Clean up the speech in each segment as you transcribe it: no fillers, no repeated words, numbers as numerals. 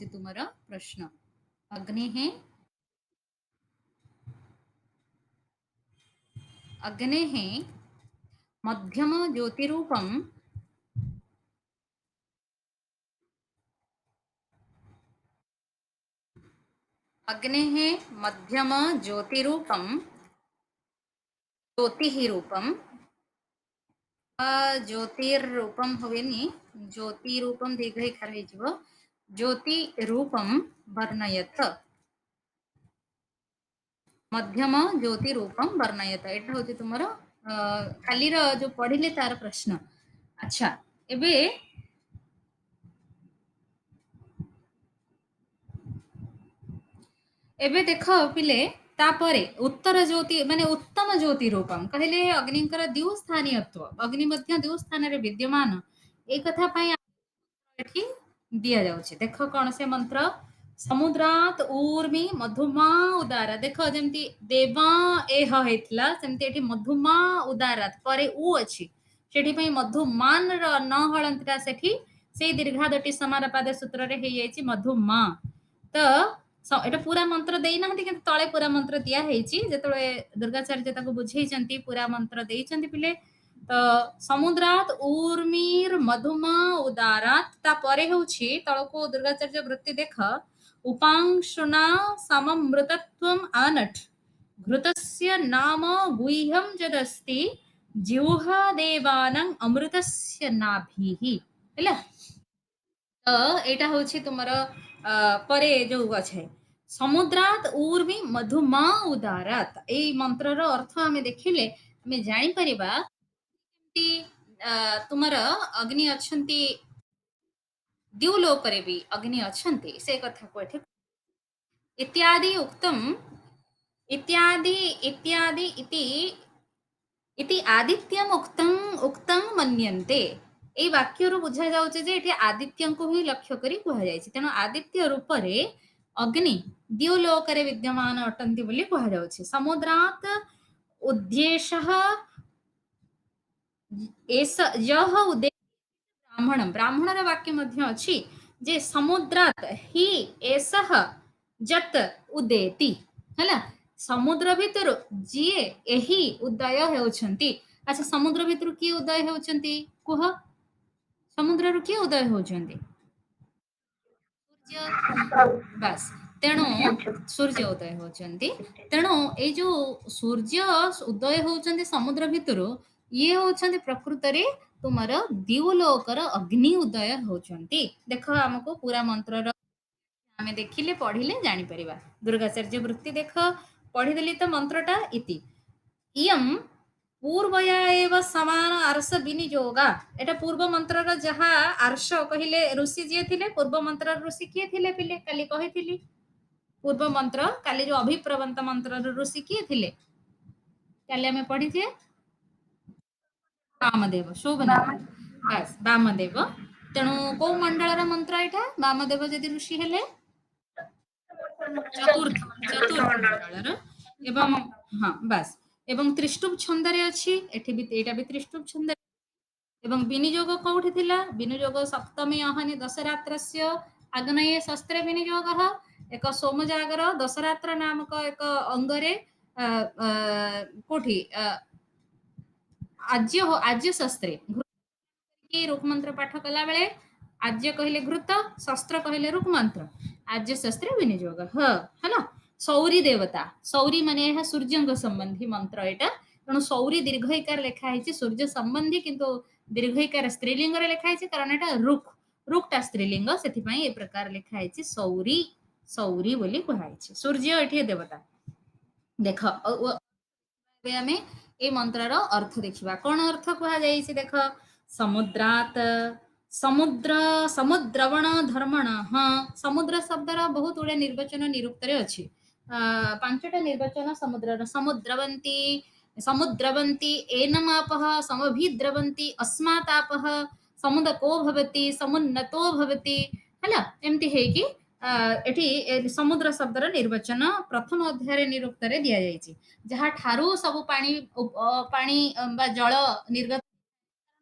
तुम्हारा प्रश्न अग्नि अग्ने मध्यम ज्योतिरूपम अग्ने मध्यम ज्योतिरूपम ज्योति रूपम ज्योतिरूपम हवेनी ज्योतिरूपम दीर्घ इकार हो ज्योति रूपम वर्णयत मध्यम ज्योति रूपम वर्णयत एटा हूँ तुम खाली जो पढ़िले तार प्रश्न। अच्छा एबे एबे देख पिले तापरे उत्तर ज्योति माने उत्तम ज्योति रूपम कहले अग्निकर द्यु स्थानीयत्व अग्नि मध्य द्यु स्थान रे विद्यमान ए कथा पई एठी दिया जाउछे। देख कोन से मंत्र समुद्रात ऊर्मी मधुमा उदारा देख जेमती देवा एह हेतला सेमती एठी मधुमा उदारात परे उ अछि सेठी पई मधुमान र न हळंतरा सेठी सेई दीर्घादटी समारपाद सूत्र रे हे जायछि मधुमा तो एटा पूरा मंत्र देई ना कि तले पूरा मंत्र दिया हेछि जेतले दुर्गाचार्य ताको बुझेइचंती पूरा मंत्र देइचंती पिले तो समुद्रात ऊर्मीर मधुमा उदारात ता परे होछि तळको दुर्गाचार्य वृत्ति देख उपांशुना सममृतत्वम अनठ घृतस्य नाम गुह्यम जदस्ति जिह्वा देवानां अमृतस्य नाभिः ହେଲା तो एटा होछि तुमर परे जो अछि समुद्रात ऊर्मी मधुमा उदारात ए मंत्रर अर्थ हमें देखिले हमें जानि परिबा कि तुमर अग्नि अछंती द्युलोकरे भी अग्नि अछंती से कथा को एठे इत्यादि उक्तम इत्यादि इत्यादि इति आदित्यम उक्तं उक्तं मन्यन्ते এই ବାକ୍ୟରୁ ବୁଝା ଯାଉଛି ଯେ ଏଠି ଆଦିତ୍ୟଙ୍କୁ ହିଁ ଲକ୍ଷ୍ୟ କରି କୁହାଯାଇଛି ତେଣୁ ଆଦିତ୍ୟ ରୂପରେ ଅଗ୍ନି ଦ୍ୟୁଲୋକରେ ବିଦ୍ୟମାନ ଅଟନ୍ତି ବୋଲି କୁହାଯାଉଛି ସମୁଦ୍ରାତ ଉଦ୍ଦେଶ୍ୟ ଏସ ଯହ ଉଦ୍ଦେଶ୍ୟ ब्राह्मणम ब्राह्मणर वाक्य मध्य अछि जे समुद्रात हि एसह जत उदेति हला समुद्र भितर जिए एही उदय हेउछंती। अच्छा समुद्र भितर किए उदय हेउछंती कुह समुद्र रु किए उदय हेउछंती सूर्य बस तेणु सूर्य उदय होचंती तेणु ए जो सूर्य उदय होचंती समुद्र भितर ये होचंती प्रकृत रे तुमर दिवलोकर अग्नि उदय होचंती देख हमको पूरा मंत्र आमे देखिले पढ़िले जानि परिबा दुर्गाचार्य वृत्ति देख पढ़िदेली तो मंत्रटा इति इयम पूर्वया एव समान आर्ष विनियोगा एटा पूर्व मंत्रर जहा आर्ष कहिले ऋषि जे थिले पूर्व मंत्र ऋषि किए थिले पिले काली कहिथिली पूर्व मंत्र काली जो अभिप्रवंत मंत्र ऋषि किए थिले काली हमें पढ़ी थे वामदेव शोभनाथ बस वामदेव तेणु को मंडलर मंत्र एटा वामदेव जदि ऋषि हेले चतुर्थ चतुर्थ मंडलर एवं हाँ बस एवं त्रिष्टुप छंदरे अछि एठी भी एटा भी त्रिष्टुप छंद एवं विनियोग कौठी थिला विनियोग सप्तमी अहनि दशरात्रस्य आग्नेये शस्त्रे विनियोगः एक सोमजागर दशरात्र नामक एक अंगरे कोठी आज्य आज्य शस्त्रे कि रुक मंत्र पाठ कला बेले आज्य कहले घृत शस्त्र कहले रुक मंत्र आज्य शस्त्रे विनियोग है ना सौरी देवता सौरी माने यह सूर्य संबंधी मंत्र एटा तेणु सौरी दीर्घ इकार लेखा है सूर्य संबंधी किंतु दीर्घ इकार स्त्रीलिंग रे लेखा है कारण एटा रुक रुकटा स्त्रीलिंग से ए प्रकार लेखा है सौरी सौरी बोली कहा सूर्य एठी देवता देख आम ए मंत्रर अर्थ देखा कौन अर्थ कहुई देख समुद्रात समुद्र समुद्रवण धर्मण हाँ समुद्र शब्दर बहुत गुड़े निर्वचन निरुक्तरे अच्छी पांचटा निर्वचन समुद्र समुद्रवंती समुद्रवंती एनमापः समभिद्रवंती अस्मातापः समुदको भवति समुन्नतो भवति है एमती है कि एठी समुद्र शब्दर निर्वचन प्रथम अध्याय निरुक्त रे दिया जायछि जहा ठारू सब पानी पानी बा जल निर्गत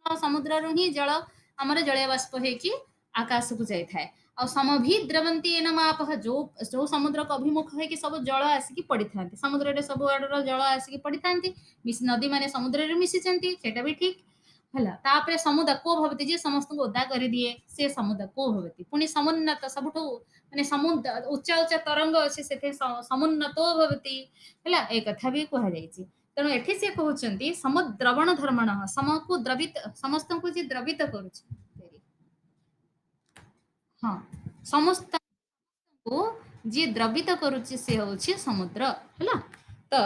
समुद्र ही जल आमर जलीय बाष्प होगी आकाश को जाए ଆଉ ସମଭି ଦ୍ରବନ୍ତି ଏନ ମାପହ ଯୋଉ ସମୁଦ୍ରକୁ ଅଭିମୁଖ ହେଇକି ସବୁ ଜଳ ଆସିକି ପଡିଥାନ୍ତି ସମୁଦ୍ରରେ ସବୁ ଆଡର ଜଳ ଆସିକି ପଡିଥାନ୍ତି ନଦୀ ମାନେ ସମୁଦ୍ରରେ ମିଶିଛନ୍ତି ସେଇଟା ବି ଠିକ ହେଲା ତାପରେ ସମୁଦ୍ର କୋ ଭବତି ଯେ ସମସ୍ତଙ୍କୁ ଓଦା କରିଦିଏ ସେ ସମୁଦ୍ର କୋ ଭବତି ପୁଣି ସମୁନ୍ନତ ସବୁଠୁ ମାନେ ସମୁଦ୍ର ଉଚ୍ଚା ଉଚ୍ଚା ତରଙ୍ଗ ଅଛି ସେଥିରେ ସମୁନ୍ନତ ଭବତି ହେଲା ଏ କଥା ବି କୁହାଯାଇଛି ତେଣୁ ଏଠି ସେ କହୁଛନ୍ତି ସମୁଦ୍ରବଣ ଧର୍ମଣ ସମକୁ ଦ୍ରବିତ ସମସ୍ତଙ୍କୁ ଯେ ଦ୍ରବିତ କରୁଛି ହଁ ସମସ୍ତଙ୍କୁ ଯିଏ ଦ୍ରବିତ କରୁଛି ସେ ହଉଛି ସମୁଦ୍ର ହେଲା ତ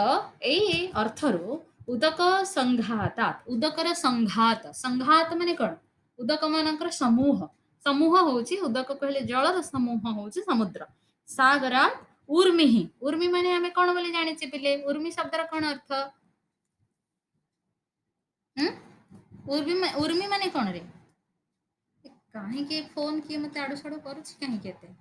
ଏଇ ଅର୍ଥରୁ ଉଦକ ସଂଘାତ ଉଦକର ସଂଘାତ ସଂଘାତ ମାନେ କଣ ଉଦକ ମାନଙ୍କର ସମୂହ ସମୂହ ହଉଛି ଉଦକ କହିଲେ ଜଳର ସମୂହ ହଉଛି ସମୁଦ୍ର ସାଗରା ଉର୍ମିହି ଉର୍ମି ମାନେ ଆମେ କଣ ବୋଲି ଜାଣିଛେ ପିଲେ ଉର୍ମି ଶବ୍ଦର କଣ ଅର୍ଥ ଉର୍ମି ମାନେ କଣ ରେ କାହିଁକି ଫୋନ କିଏ ମତେ ଆଡୁ ସାଡୁ କରୁଛି କାହିଁକି ଏତେ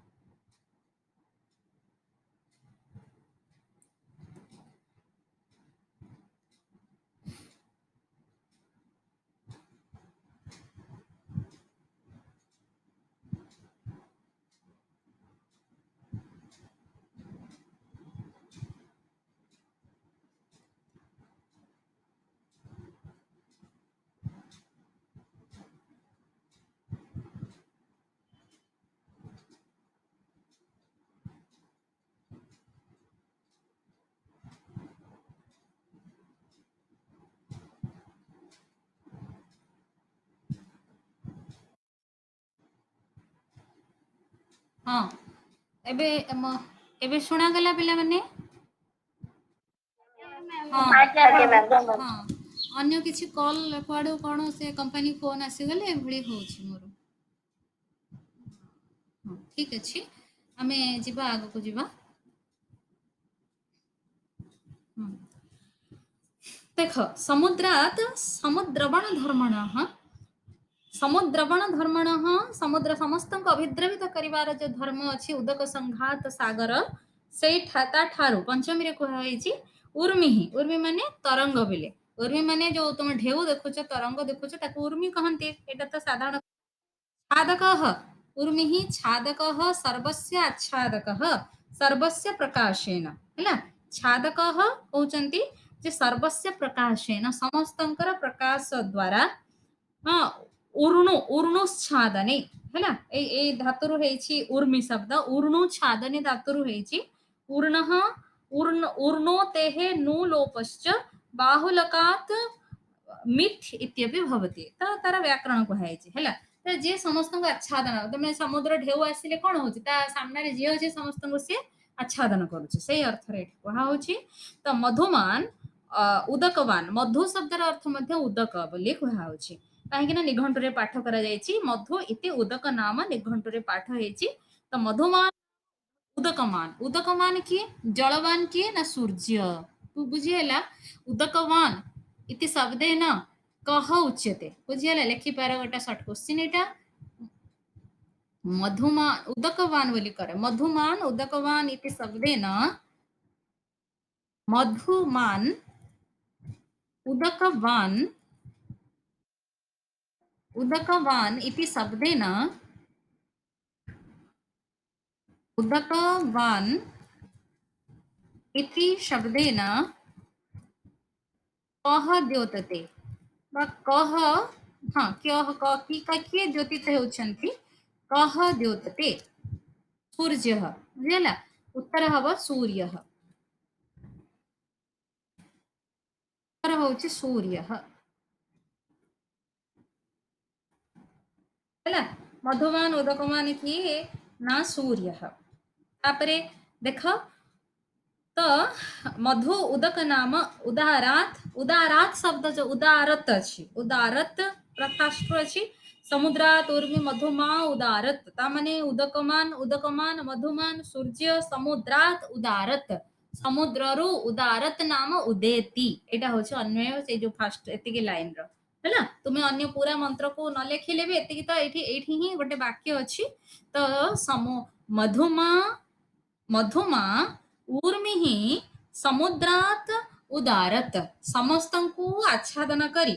ହଁ ଏବେ ଏବେ ଶୁଣାଗଲା ପିଲାମାନେ ହଁ ଆଜ୍ଞା ଆଜ୍ଞା ମ୍ୟାମ୍। ହଁ ଅନ୍ୟ କିଛି କଲ୍ କୁଆଡୁ କଣ ସେ କମ୍ପାନୀ ଫୋନ ଆସିଗଲେ ଏଭଳି ହଉଛି ମୋର ହଁ ଠିକ ଅଛି ଆମେ ଯିବା ଆଗକୁ ଯିବା ହଁ ଦେଖ ସମୁଦ୍ରାତ ସମୁଦ୍ରବଣ ଧର୍ମଣ ସମୁଦ୍ରବଣ ଧର୍ମଣ ସମୁଦ୍ର ସମସ୍ତଙ୍କୁ ଅଭିଦ୍ରବିତ କରିବାର ଯୋଉ ଧର୍ମ ଅଛି ଉଦକ ସଂଘାତ ସାଗର ସେଇ ତା ଠାରୁ ପଞ୍ଚମୀରେ କୁହାଯାଇଛି ଉର୍ମିହି ଉର୍ମି ମାନେ ତରଙ୍ଗ ବିଲେ ଉର୍ମି ମାନେ ଯୋଉ ତମେ ଢେଉ ଦେଖୁଛ ତରଙ୍ଗ ଦେଖୁଛ ତାକୁ ଉର୍ମି କହନ୍ତି ଏଇଟା ତ ସାଧାରଣ छादकः उर्मिः छादकः सर्वस्य आच्छादकः सर्वस्य प्रकाशेन ହେଲା ଛାଦକः କହୁଛନ୍ତି ଯେ ସର୍ବସ୍ୟ ପ୍ରକାଶେନ ସମସ୍ତଙ୍କର ପ୍ରକାଶ ଦ୍ୱାରା ହଁ ଉର୍ଣୁଚ୍ଛାଦନେ ହେଲା ଏଇ ଧାତୁରୁ ହେଇଛି ଉର୍ମି ଶବ୍ଦ ଉର୍ଣୁଚ୍ଛାଦନେ ଧାତୁରୁ ହେଇଛି ଉର୍ଣଃ ଉର୍ଣୋତେଃ ନୁ ଲୋପଶ୍ଚ ବାହୁଲକାତ୍ ମିଥ୍ ଇତ୍ୟପି ଭବତି ତ ତାର ବ୍ୟାକରଣ କୁହାଯାଇଛି ହେଲା ତ ଯିଏ ସମସ୍ତଙ୍କୁ ଆଚ୍ଛାଦନ ତମେ ସମୁଦ୍ର ଢେଉ ଆସିଲେ କଣ ହଉଛି ତା ସାମ୍ନାରେ ଯିଏ ଅଛି ସମସ୍ତଙ୍କୁ ସିଏ ଆଚ୍ଛାଦନ କରୁଛି ସେଇ ଅର୍ଥରେ ଏଠି କୁହା ହଉଛି ତ ମଧୁମାନ ଉଦକବାନ ମଧୁ ଶବ୍ଦର ଅର୍ଥ ମଧ୍ୟ ଉଦକ ବୋଲି କୁହାହଉଛି କାହିଁକି ନା ନିଘଣ୍ଟୁରେ ପାଠ କରାଯାଇଛି ମଧୁ ଇତି ଉଦକ ନାମ ନିଘଣ୍ଟୁରେ ପାଠ ହେଇଛି ତ ମଧୁମାନ ଉଦକମାନ ଉଦକମାନ କିଏ ଜଳବାନ କିଏ ନା ସୂର୍ଯ୍ୟ ବୁଝିହେଲା ଉଦକବାନ इति शब्देन कः उच्यते बुझिगला लेखिपार गोटा सर्ट क्वेश्चन एटा मधुमान उदकवान बोली करे मधुमान उदकवान इति शब्देन मधुमान उदकवान उदकवान इति शब्देन उदकवान इति शब्देन कः द्योतते ବା କହ ହଁ କିଏ ଜ୍ୟୋତିତ ହେଉଛନ୍ତି କହ ଦ୍ୟୋତତେ ସୂର୍ଯ୍ୟ ବୁଝିହେଲା ଉତ୍ତର ହବ ସୂର୍ଯ୍ୟ ଉତ୍ତର ହଉଛି ସୂର୍ଯ୍ୟ ହେଲା ମଧୁମାନ ଉଦକମାନ କିଏ ନା ସୂର୍ଯ୍ୟ ତାପରେ ଦେଖ ତ मधु उदक नाम उदारात शब्द जो उदारत अछि उदारत प्रकाष्ठ अछि समुद्रात उर्मी मधुमा उदारत ता माने उदकमान मधुमान सूर्य समुद्रात उदारत समुद्ररु उदारत नाम उदेति एटा होछि अन्वय से जो फर्स्ट एतिके लाइन रो हैला तुमे अन्य पूरा मंत्र को न लेखिले भी एतिकी तो एठी ही गोटे वाक्य अछि तो मधुमा मधुमा ऊर्मिः समुद्रात उदारत ସମସ୍ତଙ୍କୁ ଆଚ୍ଛାଦନ କରି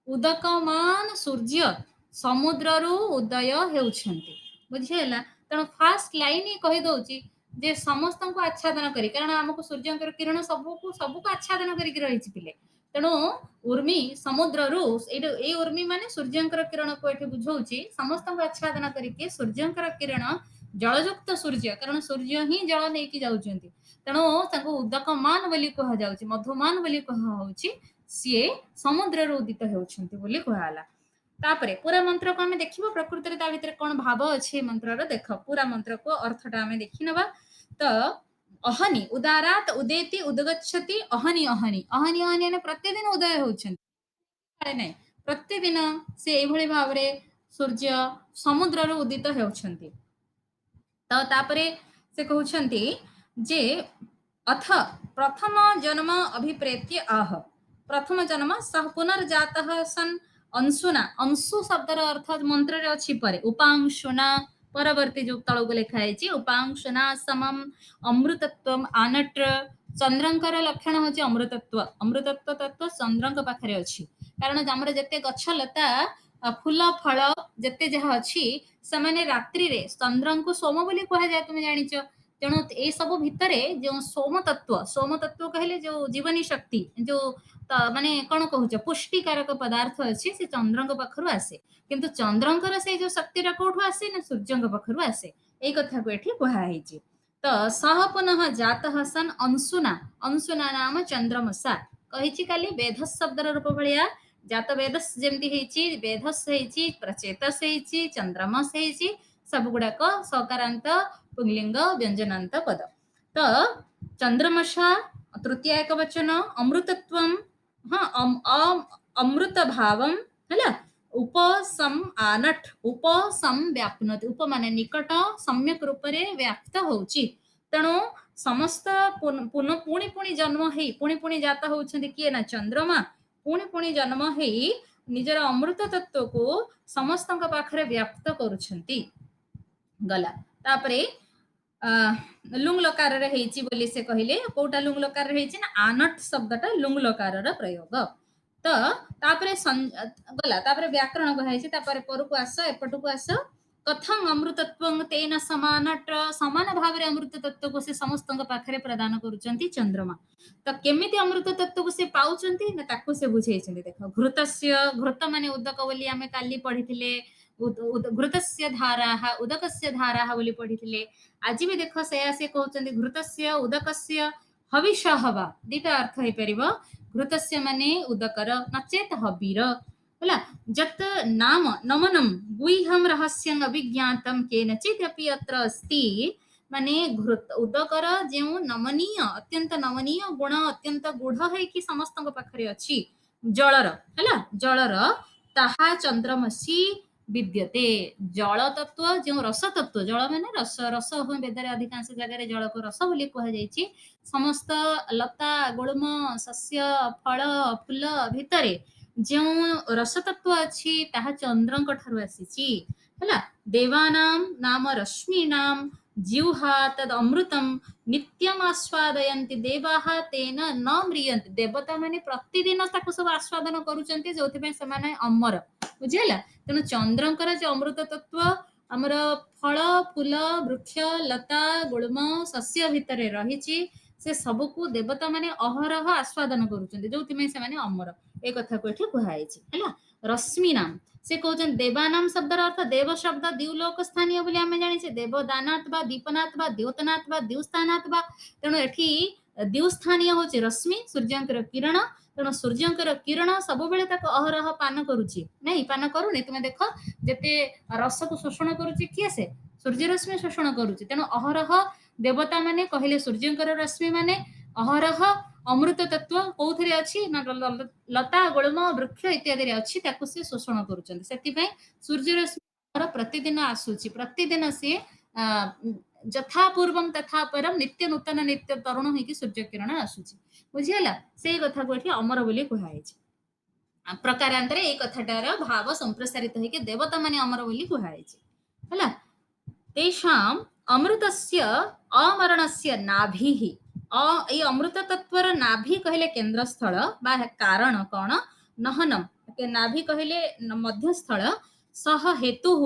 ଉଦକମାନ ସୂର୍ଯ୍ୟ ସମୁଦ୍ରରୁ ଉଦୟ ହେଉଛନ୍ତି ବୁଝିହେଲା ତେଣୁ ଫାଷ୍ଟ ଲାଇନ୍ ହିଁ କହିଦଉଛି ଯେ ସମସ୍ତଙ୍କୁ ଆଚ୍ଛାଦନ କରି, କାରଣ ଆମକୁ ସୂର୍ଯ୍ୟଙ୍କର କିରଣ ସବୁକୁ ସବୁକୁ ଆଚ୍ଛାଦନ କରିକି ରହିଛି ପିଲେ। ତେଣୁ ଉର୍ମି ସମୁଦ୍ରରୁ ଏଇ ଉର୍ମି ମାନେ ସୂର୍ଯ୍ୟଙ୍କର କିରଣକୁ ଏଠି ବୁଝଉଛି, ସମସ୍ତଙ୍କୁ ଆଚ୍ଛାଦନ କରିକି ସୂର୍ଯ୍ୟଙ୍କର କିରଣ ଜଳଯୁକ୍ତ ସୂର୍ଯ୍ୟ, କାରଣ ସୂର୍ଯ୍ୟ ହିଁ ଜଳ ନେଇକି ଯାଉଛନ୍ତି, ତେଣୁ ତାଙ୍କୁ ଉଦକମାନ ବୋଲି କୁହାଯାଉଛି, ମଧୁମାନ ବୋଲି କୁହାହଉଛି। ସିଏ ସମୁଦ୍ରରୁ ଉଦିତ ହେଉଛନ୍ତି ବୋଲି କୁହାଗଲା। ତାପରେ ପୁରା ମନ୍ତ୍ରକୁ ଆମେ ଦେଖିବା ପ୍ରକୃତରେ ତା ଭିତରେ କଣ ଭାବ ଅଛି ଏ ମନ୍ତ୍ରର। ଦେଖ ପୁରା ମନ୍ତ୍ରକୁ ଅର୍ଥଟା ଆମେ ଦେଖିନେବା। ତ ଅହନି ଉଦାରାତ ଉଦେତି ଉଦଗଚ୍ଛତି ଅହନି ଅହନି ଅହନି ଅହନି ମାନେ ପ୍ରତିଦିନ ଉଦୟ ହେଉଛନ୍ତି, ନାଇଁ ପ୍ରତିଦିନ ସେ ଏଇଭଳି ଭାବରେ ସୂର୍ଯ୍ୟ ସମୁଦ୍ରରୁ ଉଦିତ ହେଉଛନ୍ତି। ତ ତାପରେ ସେ କହୁଛନ୍ତି ଯେ अथ प्रथम जन्म अभिप्रेत्य आह, प्रथम जन्म सह पुनर्जातः सन् अंशुना, अंशु शब्दर अर्थ मंत्र रे अछि परे उपांशुना, परवर्ती जो तळକୁ ଲେଖା ହେଇଛି उपांशुना समम अमृतत्वम आनट्र, चंद्रଙ୍କର ଲକ୍ଷଣ ହେଉଛି ଅମୃତତ୍ୱ, ଅମୃତତ୍ୱ ତତ୍ତ୍ୱ ଚନ୍ଦ୍ରଙ୍କ ପାଖରେ ଅଛି। କାରଣ ଆମର ଯେତେ ଗଛ ଲତା ଫୁଲ ଫଳ ଯେତେ ଯାହା ଅଛି ସେମାନେ ରାତ୍ରିରେ ଚନ୍ଦ୍ରଙ୍କୁ ସୋମ ବୋଲି କୁହାଯାଏ, ତୁମେ ଜାଣିଛ। ତେଣୁ ଏଇ ସବୁ ଭିତରେ ଯେଉଁ ସୋମ ତତ୍ତ୍ୱ କହିଲେ ଯୋଉ ଜୀବନୀ ଶକ୍ତି, ଯୋଉ ମାନେ କଣ କହୁଛ ପୁଷ୍ଟିକାରକ ପଦାର୍ଥ ଅଛି, ସେ ଚନ୍ଦ୍ରଙ୍କ ପାଖରୁ ଆସେ। କିନ୍ତୁ ଚନ୍ଦ୍ରଙ୍କର ସେଇ ଯୋଉ ଶକ୍ତିଟା କୋଉଠୁ ଆସେ ନା ସୂର୍ଯ୍ୟଙ୍କ ପାଖରୁ ଆସେ, ଏଇ କଥାକୁ ଏଠି କୁହା ହେଇଛି। ତ ସହ ପୁନଃ ଜାତଃ ସନ୍ ଅଂଶୁନା, ଅଂଶୁନା ନାମ ଚନ୍ଦ୍ରମସା କହିଛି କାଲି ବେଧ ଶବ୍ଦର ରୂପ ଭଳିଆ ଜାତ ବେଦସ୍ ଯେମିତି ହେଇଛି, ବେଧସ୍ ହେଇଛି, ପ୍ରଚେତସ୍ ହେଇଛି, ଚନ୍ଦ୍ରମସ୍ ହେଇଛି, ସବୁ ଗୁଡାକ ସକାରାନ୍ତ ପୁଂଲିଙ୍ଗ ବ୍ୟଞ୍ଜନାନ୍ତ ପଦ। ତ ଚନ୍ଦ୍ରମସା ତୃତୀୟ ଏକ ବଚନ, ଅମୃତତ୍ୱମ୍ ହଁ ଅମୃତ ଭାବମ୍ ହେଲା, ଉପସମ୍ ଆନଟ୍ ଉପସମ୍ ବ୍ୟାପ୍ନୋତି, ଉପ ମାନେ ନିକଟ, ସମ୍ୟକ ରୂପରେ ବ୍ୟାପ୍ତ ହଉଛି। ତେଣୁ ସମସ୍ତ ପୁଣି ପୁଣି ଜନ୍ମ ହେଇ ପୁଣି ପୁଣି ଜାତ ହଉଛନ୍ତି କିଏ ନା ଚନ୍ଦ୍ରମା, ପୁଣି ପୁଣି ଜନ୍ମ ହେଇ ନିଜର ଅମୃତ ତତ୍ତ୍ୱକୁ ସମସ୍ତଙ୍କ ପାଖରେ ବ୍ୟାପ୍ତ କରୁଛନ୍ତି। ଗଲା ତାପରେ ଲୁଙ୍ଗ ଲକାରରେ ହେଇଛି ବୋଲି ସେ କହିଲେ, କୋଉଟା ଲୁଙ୍ଗ ଲକାରରେ ହେଇଛି ନା ଆନଟ୍ ଶବ୍ଦଟା ଲୁଙ୍ଗ ଲକାରର ପ୍ରୟୋଗ। ତ ତାପରେ ଗଲା, ତାପରେ ବ୍ୟାକରଣ କୁହାଯାଇଛି। ତାପରେ ପରକୁ ଆସ, ଏପଟକୁ ଆସ। କଥଂ ଅମୃତତ୍ୱଂ ତେନ ସମାନଟ୍ର, ସମାନ ଭାବରେ ଅମୃତ ତତ୍ତ୍ୱକୁ ସେ ସମସ୍ତଙ୍କ ପାଖରେ ପ୍ରଦାନ କରୁଛନ୍ତି ଚନ୍ଦ୍ରମା। ତ କେମିତି ଅମୃତ ତତ୍ତ୍ୱକୁ ସେ ପାଉଛନ୍ତି ନା ତାକୁ ସେ ବୁଝେଇଛନ୍ତି। ଦେଖ ଘୃତସ୍ୟ, ଘୃତ ମାନେ ଉଦକ ବୋଲି ଆମେ କାଲି ପଢିଥିଲେ, ଘୃତସ୍ୟ ଧାରାଃ ଉଦକସ୍ୟ ଧାରାଃ ବୋଲି ପଢିଥିଲେ। ଆଜି ବି ଦେଖ ସେୟା ସେ କହୁଛନ୍ତି ଘୃତସ୍ୟ ଉଦକସ୍ୟ ହବିଷଃ ବା, ଦିଟା ଅର୍ଥ ହେଇପାରିବ। ଘୃତସ୍ୟ ମାନେ ଉଦକର, ନଚେତ ହବିର ହେଲା। ଯତ୍ ନାମ ନମନମ୍ ଗୁହ୍ୟಂ ରହସ୍ୟଂ ଅଭିଜ୍ଞାତಂ କେନଚିତ୍ ଅପି ଅତ୍ର अस्ति, ମାନେ ଉଦକର ଯେଉଁ ନମନୀୟ, ଅତ୍ୟନ୍ତ ନମନୀୟ ଗୁଣ ଅତ୍ୟନ୍ତ ଗୂଢ ହେଇକି ସମସ୍ତଙ୍କ ପାଖରେ ଅଛି ଜଳର, ହେଲା ଜଳର, ତାହା ଚନ୍ଦ୍ରମସୀ ବିଦ୍ୟତେ। ଜଳ ତତ୍ତ୍ୱ ଯେଉଁ ରସ ତତ୍ତ୍ୱ, ଜଳ ମାନେ ରସ, ରସ ହୁଏ ବେଦରେ ଅଧିକାଂଶ ଜାଗାରେ ଜଳକୁ ରସ ବୋଲି କୁହାଯାଇଛି। ସମସ୍ତ ଲତା ଗୁଳ୍ମ ଶସ୍ୟ ଫଳ ଫୁଲ ଭିତରେ ଯେଉଁ ରସ ତତ୍ତ୍ୱ ଅଛି ତାହା ଚନ୍ଦ୍ରଙ୍କ ଠାରୁ ଆସିଛି ହେଲା। ଦେବାନାಂ ନାମ ରଶ୍ମୀନାಂ ଜିହ୍ୱା ତଦ୍ ଅମୃତମ୍ ନିତ୍ୟମ୍ ଆସ୍ୱାଦୟନ୍ତି ଦେବାଃ ତେନ ନ ମ୍ରିୟନ୍ତି, ଦେବତା ମାନେ ପ୍ରତିଦିନ ତାକୁ ସବୁ ଆସ୍ୱାଦନ କରୁଛନ୍ତି, ଯୋଉଥିପାଇଁ ସେମାନେ ଅମର, ବୁଝିହେଲା। ତେଣୁ ଚନ୍ଦ୍ରଙ୍କର ଯୋଉ ଅମୃତ ତତ୍ତ୍ୱ ଆମର ଫଳ ଫୁଲ ବୃକ୍ଷ ଲତା ଗୁଳ୍ମ ଶସ୍ୟ ଭିତରେ ରହିଛି, ସେ ସବୁକୁ ଦେବତା ମାନେ ଅହରହ ଆସ୍ୱାଦନ କରୁଛନ୍ତି, ଯୋଉଥିପାଇଁ ସେମାନେ ଅମର। ଏ କଥାକୁ ଏଠି କୁହାଯାଇଛି ହେଲା। ରଶ୍ମିନାମ, ସେ କହୁଛନ୍ତି ଦେବାନାମ ଶବ୍ଦର ଅର୍ଥ ଦେବ ଶବ୍ଦ ଦ୍ୟୁଲୋକ ସ୍ଥାନୀୟ ବୋଲି ଆମେ ଜାଣିଛେ, ଦେବ ଦାନାତ ବା ଦୀପନାଥ ବା ଦ୍ୟୋତନାଥ ବା ଦ୍ୟୁସ୍ଥାନାଥ ବା, ତେଣୁ ଏଠି ଦ୍ୟୁସ୍ଥାନୀୟ ହଉଛି ରଶ୍ମି, ସୂର୍ଯ୍ୟଙ୍କର କିରଣ। ତେଣୁ ସୂର୍ଯ୍ୟଙ୍କର କିରଣ ସବୁବେଳେ ତାକୁ ଅହରହ ପାନ କରୁଛି, ନାଇଁ ପାନ କରୁନି। ତୁମେ ଦେଖ ଯେତେ ରସକୁ ଶୋଷଣ କରୁଛି କିଏ, ସେ ସୂର୍ଯ୍ୟ ରଶ୍ମି ଶୋଷଣ କରୁଛି। ତେଣୁ ଅହରହ ଦେବତା ମାନେ କହିଲେ ସୂର୍ଯ୍ୟଙ୍କର ରଶ୍ମି ମାନେ ଅହରହ ଅମୃତ ତତ୍ତ୍ୱ କୋଉଥିରେ ଅଛି ନା ଲତା ଗୁଳ୍ମ ବୃକ୍ଷ ଇତ୍ୟାଦିରେ ଅଛି, ତାକୁ ସେ ଶୋଷଣ କରୁଛନ୍ତି। ସେଥିପାଇଁ ସୂର୍ଯ୍ୟ ରଶ୍ମି ପ୍ରତିଦିନ ଆସୁଛି, ପ୍ରତିଦିନ ସିଏ ଯଥା ପୂର୍ବଂ ତଥା ପରଂ ନିତ୍ୟ ନୂତନ ନିତ୍ୟ ତରୁଣ ହେଇକି ସୂର୍ଯ୍ୟ କିରଣ ଆସୁଛି, ବୁଝିହେଲା। ସେଇ କଥାକୁ ଏଠି ଅମର ବୋଲି କୁହାଯାଇଛି। ପ୍ରକାରାନ୍ତରେ ଏଇ କଥାଟାର ଭାବ ସମ୍ପ୍ରସାରିତ ହେଇକି ଦେବତା ମାନେ ଅମର ବୋଲି କୁହାଯାଇଛି ହେଲା। ତେଷାମ୍ ଅମୃତସ୍ୟ ଅମରଣସ୍ୟ ନାଭିଃ, ଏଇ ଅମୃତ ତତ୍ତ୍ୱର ନାଭି କହିଲେ କେନ୍ଦ୍ରସ୍ଥଳ ବା କାରଣ କଣ, ନହନମ୍ ନାଭି କହିଲେ ମଧ୍ୟସ୍ଥଳ, ସହ ହେତୁଃ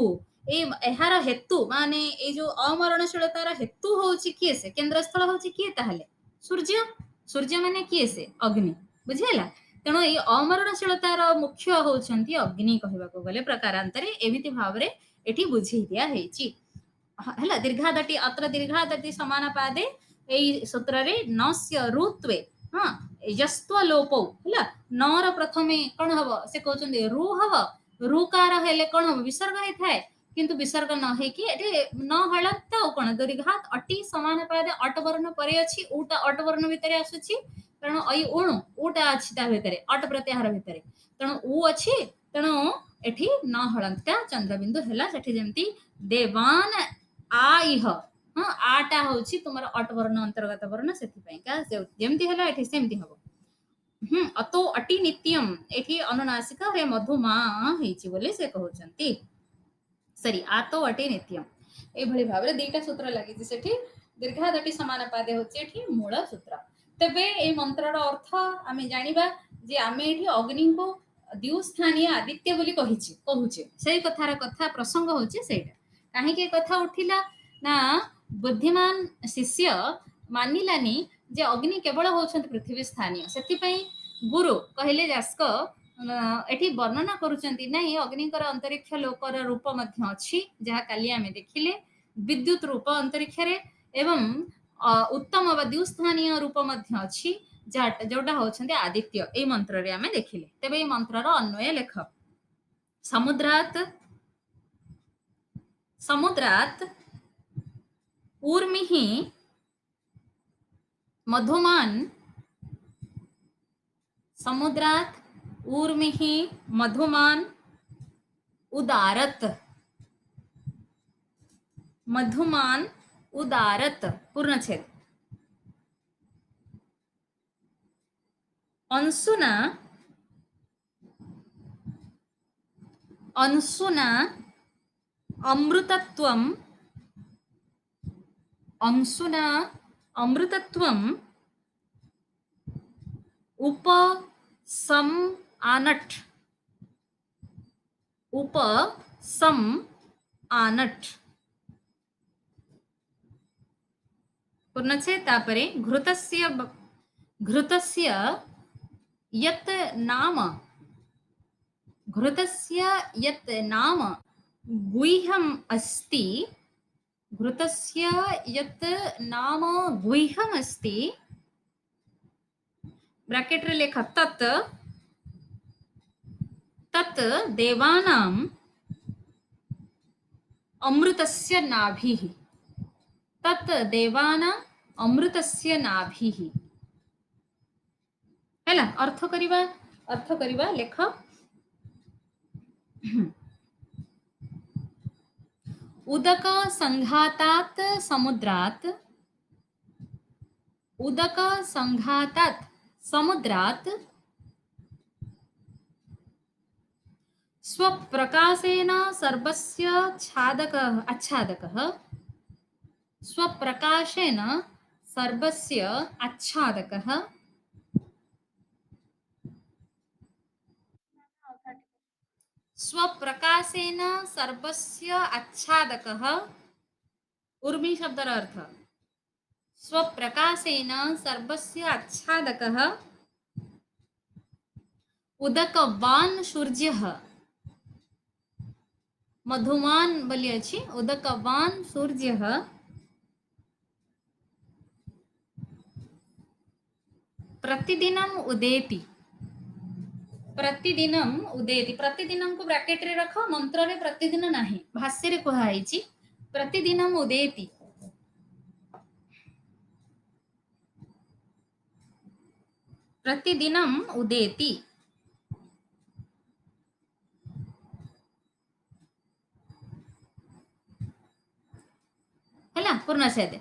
एहार हेतु माने ए जो अमरणशीलतार हेतु होची किए से केंद्रस्थल होची किए ताहले सूर्य सूर्य माने किए से अग्नि बुझिला तेणु ये अमरणशीलतार मुख्य होचंती अग्नि कहबाको गले प्रकारांतरे एमिति भावरे एठी बुझी दिया हेची हला दीर्घादटी अत्र दीर्घादटी समानपादे एई सूत्ररे नस्य ऋत्वे हां यस्त्व लोपो हला नर प्रथमे कोन हबो से कहउचंदी रु हबो ऋकार हेले कोन हबो विसर्ग हे थाए किंतु विसर्ग न हे कि एटे न हळत कोन दीर्घात अटी समानपादे अट वर्ण परे अछि उटा अट वर्ण भितरे आसुछि कारण अई उणु उटा अछि ता भितरे अट प्रत्याहार भितरे तेणु उ अछि तेणु एठी न हळंता चंद्रबिंदु ହେଲା ସେଠି ଯେମିତି देवान आइह हाँ आटा होची तुमर अट वर्ण अंतर्गत वर्ण सेथिपाई का जेमती हला एठी सेमती हबो अतो अटी नित्यम एठी अनुनासिक रे मधुमा हेची बोले से कहउचंती सरी आतो अटी नित्यम ए भली भाबरे दीटा सूत्र लागि सेठी दीर्घादटी समानपादे होची एठी मूल सूत्र तबे ए मंत्रर अर्थ आमे जानिबा जे आमे एठी अग्नि को द्युस्थानीय आदित्य बोली कहिछि कहूचे सेई कथार कथा प्रसंग होची सेटा काहे के कथा उठिला ना बुद्धिमान शिष्य मानिलानी जे अग्नि केवल होउछंती पृथ्वी स्थानीय सेथिपई गुरु कहले जास्क एठी वर्णना करूचंती नाही अग्निकर अंतरिक्ष लोकर रूप मध्य अछि जहा काली आमे देखिले विद्युत रूप अंतरिक्ष रे एवं उत्तम व द्युस्थानीय रूप मध्य अछि जोटा होउछंती आदित्य ए मंत्र रे आमे देखिले तबे ए मंत्रर अन्वय लेख समुद्रात समुद्रात ऊर्मिः मधुमान समुद्रात ऊर्मिः मधुमान उदारत मधुमान उदारत पूर्णछेद अंशुना अंशुना अमृतत्वम अंशुना अमृतत्वम उप सम आनट उप सम आनट पूर्णछेद तापरे घृतस्य यत् नाम घृतस्य यत् नाम गुह्यम् अस्ति घृतस्य यत् नाम गुह्यम् अस्ति ब्रैकेट रे लेख तत् तत् देवानां अमृतस्य नाभिः तत् देवानां अमृतस्य नाभिः हैला अर्थ करिबा लेख उदक संघातात् समुद्रात् उदक संघातात् समुद्रात् स्वप्रकाशेन सर्वस्य आच्छादकः स्वप्रकाशेन सर्वस्य आच्छादकः स्वप्रकाशेन सर्वस्य आच्छादकः उर्मी शब्दर अर्थ स्वप्रकाशेन सर्वस्य आच्छादकः उदकवान् सूर्यः मधुमान बोली अछि उदकवान् सूर्यः प्रतिदिनम उदेति प्रतिदिनम उदेति प्रतिदिनम को ब्रैकेट रे रख मंत्र रे प्रतिदिन नाही भाष्य रे कहा आइछि प्रतिदिनम उदेति प्रतिदिनम उदेति हैला पूर्णछेद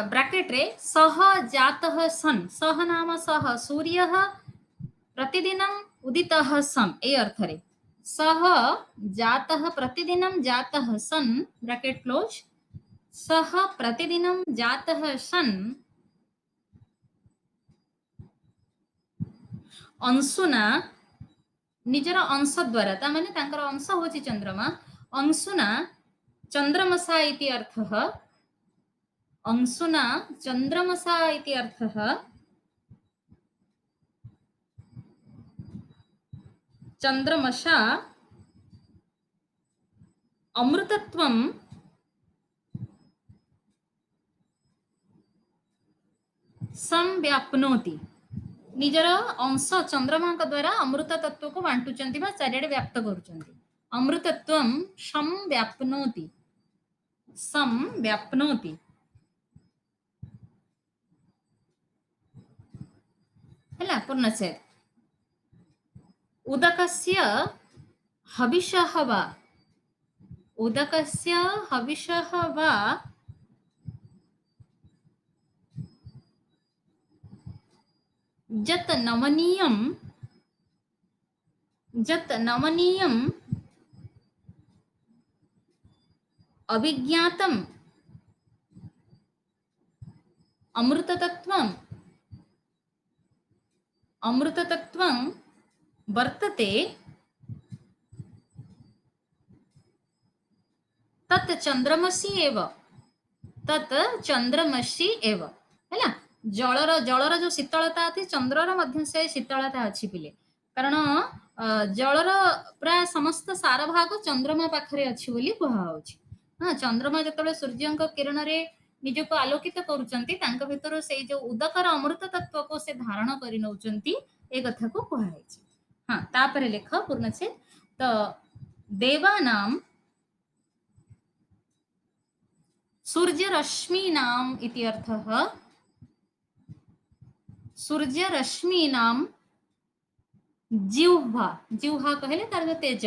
ब्रैकेट रे सह जातः सन सह नाम सह सूर्यः प्रतिदिनम उदितः सन ए अर्थ रे सह जातः प्रतिदिनम जातः सन ब्रैकेट क्लोज सह प्रतिदिनम जातः सन अंशुना निजर अंश द्वारा ता माने तांकर अंश होची चंद्रमा अंशुना चन्द्रमसा इति अर्थः, अंशुना चन्द्रमसा इति अर्थः, चन्द्रमसा अमृतत्वं संव्याप्नोति। निजर अंश चंद्रमा द्वारा अमृत तत्व को बांटुचंती बा चारिआडे व्याप्त करूचंती। अमृतत्वं संव्याप्नोति, संव्याप्नोति। हैला पूर्णच्छेद। उदकस्य हविषः वा, उदकस्य हविषः वा जत नमनीयं, जत नमनीयं अभिज्ञातम् अमृततत्त्वम्, अमृततत्त्वं वर्तते तत् चंद्रमसि एव, तत् चंद्रमसि एव। हैला जलर जलर जो शीतलता थी चंद्रर मध्य से शीतलता अच्छी पिले, कारण जलर प्राय समस्त सार भाग चंद्रमा पाखरे अच्छी बोली कुहाउछि। हाँ, चंद्रमा जतबे सूर्यंक किरण रे निजको आलोकित करूचंती तांक भितर से जो उदकर अमृत तत्व को से धारण करि नउचंती ए कथा को कुहाइछि। हाँ, तापरे लेख पूर्णच्छेद। तो देवानां सूर्यरश्मीनाम् इति अर्थः, सूर्यरश्मीनां जिह्वा, जिह्वा कहले तार जो तेज,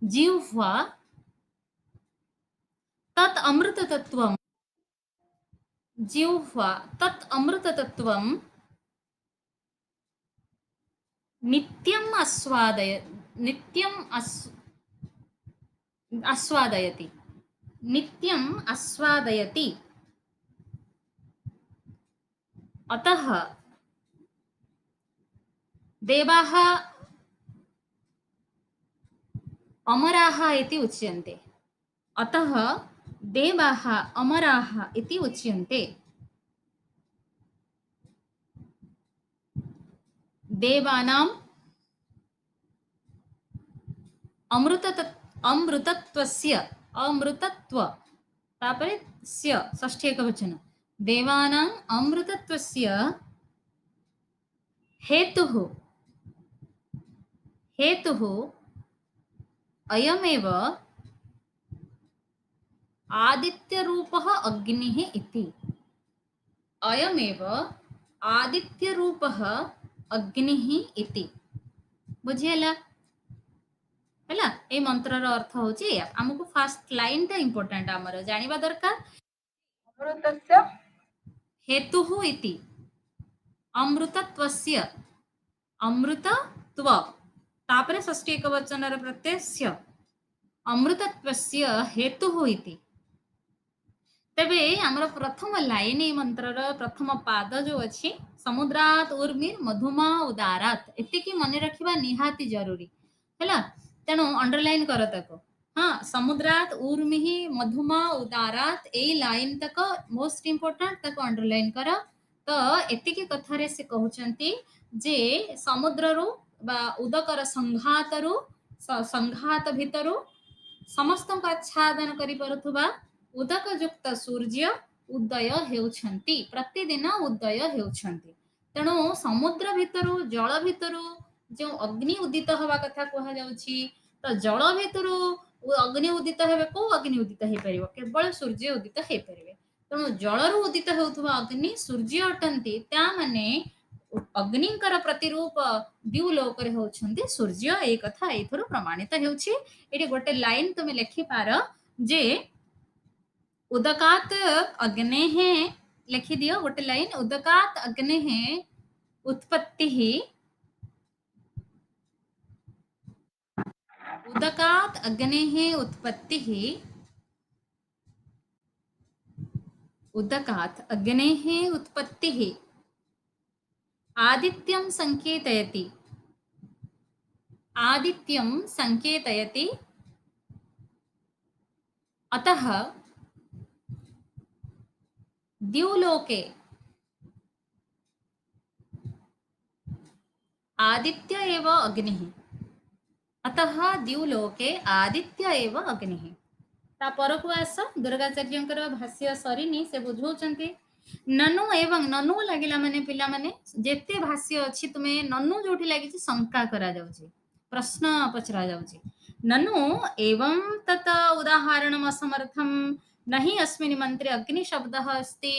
जिह्वा तत् अमृततत्त्वं, जिह्वा तत् अमृततत्त्वं नित्यम् आस्वादय, नित्यम् आस्वादयति, नित्यम् आस्वादयति। अतः देवाः अमराः इति उच्यन्ते, अतः देवाः अमराः इति उच्यन्ते। देवानां अमृतत्वस्य, अमृतत्व तापरे स्य षष्ठी एकवचन, देवानां अमृतत्वस्य हेतुः, हेतुः अयमेव आदित्यरूपः अग्निः इति, अयमेव आदित्यरूपः अग्निः इति। बुझिहेला? हैला ए मंत्रर अर्थ होची एया। हमकु फर्स्ट लाइन टा इंपोर्टेंट हमर जानिबा दरकार। अमृतस्य हेतुः इति, अमृतत्वस्य, अमृतत्व तापरे षष्ठी एकवचनर प्रत्ययस्य, अमृतत्वस्य हेतुः इति। तेबे हमर प्रथम लाइन ए मंत्रर प्रथम पाद जो अछि, समुद्रात उर्मिर मधुमा उदारात, एतिकी मने रखिबा निहाती जरूरी हैला। तेणु अंडरलाइन कर ताको। हाँ, समुद्रात उर्मिः मधुमा उदारात ए लाइन तक मोस्ट इंपोर्टेंट, ताको अंडरलाइन कर। तो एतिकी कथारे से कहउचंती जे समुद्ररु बा उदकर संघातरु, संघात भितरु समस्त आच्छादन करि परुथुबा उदक युक्त सूर्य उदय हेउछंती, प्रतिदिन उदय हेउछंती। तेणु समुद्र भितरु जल भितरु जो अग्नि उदित हवा कथा कहा जाउछि, तो जल भितरु अग्नि उदित हेबे, को अग्नि उदित हे परिबो, केवल सूर्य उदित हे परिबे। तेणु जलरु उदित हेउथुबा अग्नि सूर्य अटंती, त्या माने अग्निकर प्रतिरूप द्युलोकरे होउछंती सूर्य। ए कथा एथुरु प्रमाणित हेउछि। एठी गोटे लाइन तुमे लेखि पार जे उदकात अग्नेः, लिखि दियो गोटे लाइन, उदकात अग्नेः उत्पत्तिः, उदकात अग्नेः उत्पत्तिः, उदकात अग्नेः उत्पत्तिः आदित्यं संकेतयति, आदित्यं संकेतयति, अतः द्युलोके आदित्य एव अग्निः। अतः द्युलोके आदित्य एव अग्निः। ता परकु आस दुर्गाचार्यंकर भाष्य सरीनी से बुझौचंती ननु एवं ननु लागिला माने पिला माने जेते भाष्य अछि तुमे ननु जोठी लागि शंका करा जाउची प्रश्न पचरा जाउची ननु एवं तत उदाहरणम असमर्थम नहीं अस्मिन् मंत्रे अग्नि शब्दः अस्ति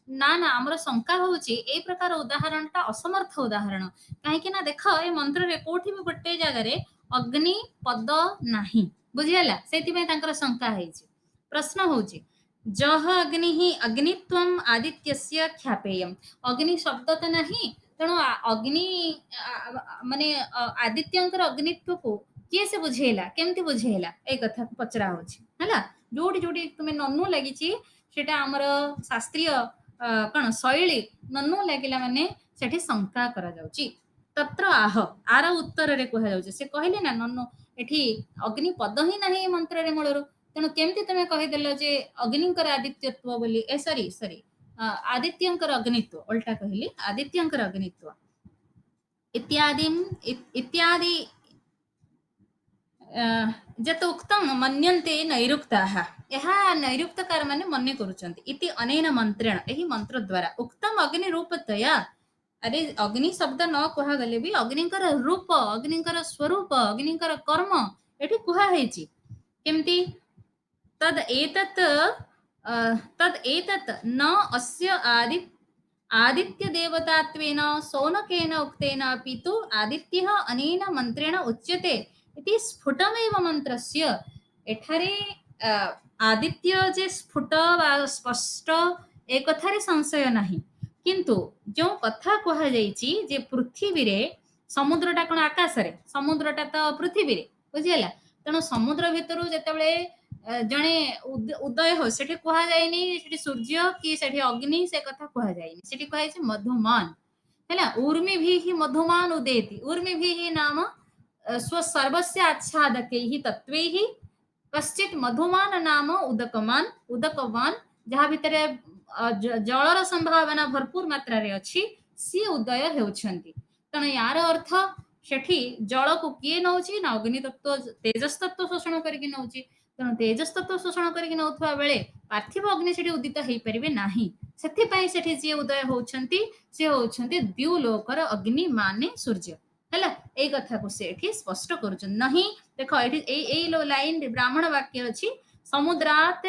ना ना हमर शंका होउची ए प्रकार उदाहरणटा असमर्थ उदाहरण काहे कि ना देख ए मंत्र रे कोठी भी गोटे जगह रे अग्नि पद नाही बुझियाला सेति में तांकर शंका हेछि प्रश्न होउची जह अग्नि ही अग्नित्वम आदित्यस्य ख्यापेयम अग्नि शब्द तो नहीं तेणु अग्नि माने आदित्यंकर अग्नित्व को किए से बुझेला केमती बुझेला ए कथा पचरा होछि हला जोडी जोडी तुमे नन्नु लागिची सेटा हमर शास्त्रीय कण शैली नन्नु लागिला माने सेठी शंका करा जाउची तत्र आह आर उत्तर रे कहा जाउची से कहले ना नन्नु एठी अग्नि पद ही नाही ए मंत्र रे मूलरो तेणु केमती तुमे कहिदेल जे अग्निंकर आदित्यत्व बोली ए सॉरी सॉरी आदित्यंकर अग्नित्व उल्टा कहली आदित्यंकर अग्नित्व इत्यादि इत्यादि जत उक्तं मन्यन्ते नैरुक्ताः ଏହା ନୈରୁକ୍ତକାର ମାନେ ମନେ କରୁଛନ୍ତି ଇତି ଅନେନ ମନ୍ତ୍ରେଣ ଏହି ମନ୍ତ୍ର ଦ୍ୱାରା ଉକ୍ତମ ଅଗ୍ନି ରୂପତୟା ଆରେ ଅଗ୍ନି ଶବ୍ଦ ନ କୁହାଗଲେ ବି ଅଗ୍ନିଙ୍କର ରୂପ ଅଗ୍ନିଙ୍କର ସ୍ୱରୂପ ଅଗ୍ନିଙ୍କର କର୍ମ ଏଠି କୁହା ହେଇଛି କେମିତି तद एतत् तद एतत् न अस्य आदित्य देवतात्वेन सौनकेन उक्तेन अपि तु आदित्यः अनेन मन्त्रेण उच्यते इति स्फुटमेव मन्त्रस्य एठारे आदित्य जे स्फुट वा स्पष्ट ए कथारे संशय नाही किंतु जो कथा कहा जाइछि जे पृथ्वी रे समुद्रटा कोन आकाश रे समुद्रटा तो पृथ्वी रे बुझियला तेणु समुद्र भितरु जेतेबेले जणे उदय हो सेठी कुहा जायनी सेठी सूर्य कि सेठी अग्नि से कथा कुहा जायनी सेठी कहै छै मधुमान हैला ऊर्मि भी ही मधुमान उदेति ऊर्मि भी ही नाम स्व सर्वस्य आच्छादकैः तत्त्वैः कश्चित मधुमान नाम उदकमान उदकवान जहाँ भितरे जलर संभावना भरपूर मात्रा रे अछि सी उदय हेउछंती तेणु यार अर्थ सेठी जल को किए नौची ना अग्नि तत्व तेजस तत्व शोषण करके नौची तेणु तेजस तत्व शोषण करके नौथुआ बेले पार्थिव अग्नि सेठी उदित हेई परिबे नाही ସେଥିପାଇଁ ସେଠି ଯିଏ ଉଦୟ ହଉଛନ୍ତି ସେ ହଉଛନ୍ତି ଦ୍ୟୁଲୋକର ଅଗ୍ନି ମାନେ ସୂର୍ଯ୍ୟ ହେଲା ଏଇ କଥାକୁ ସେ ଏଠି ସ୍ପଷ୍ଟ କରୁଛନ୍ତି ନାହିଁ ଦେଖ ଏଠି ଏଇ ଲାଇନ ବ୍ରାହ୍ମଣ ବାକ୍ୟ ଅଛି समुद्रात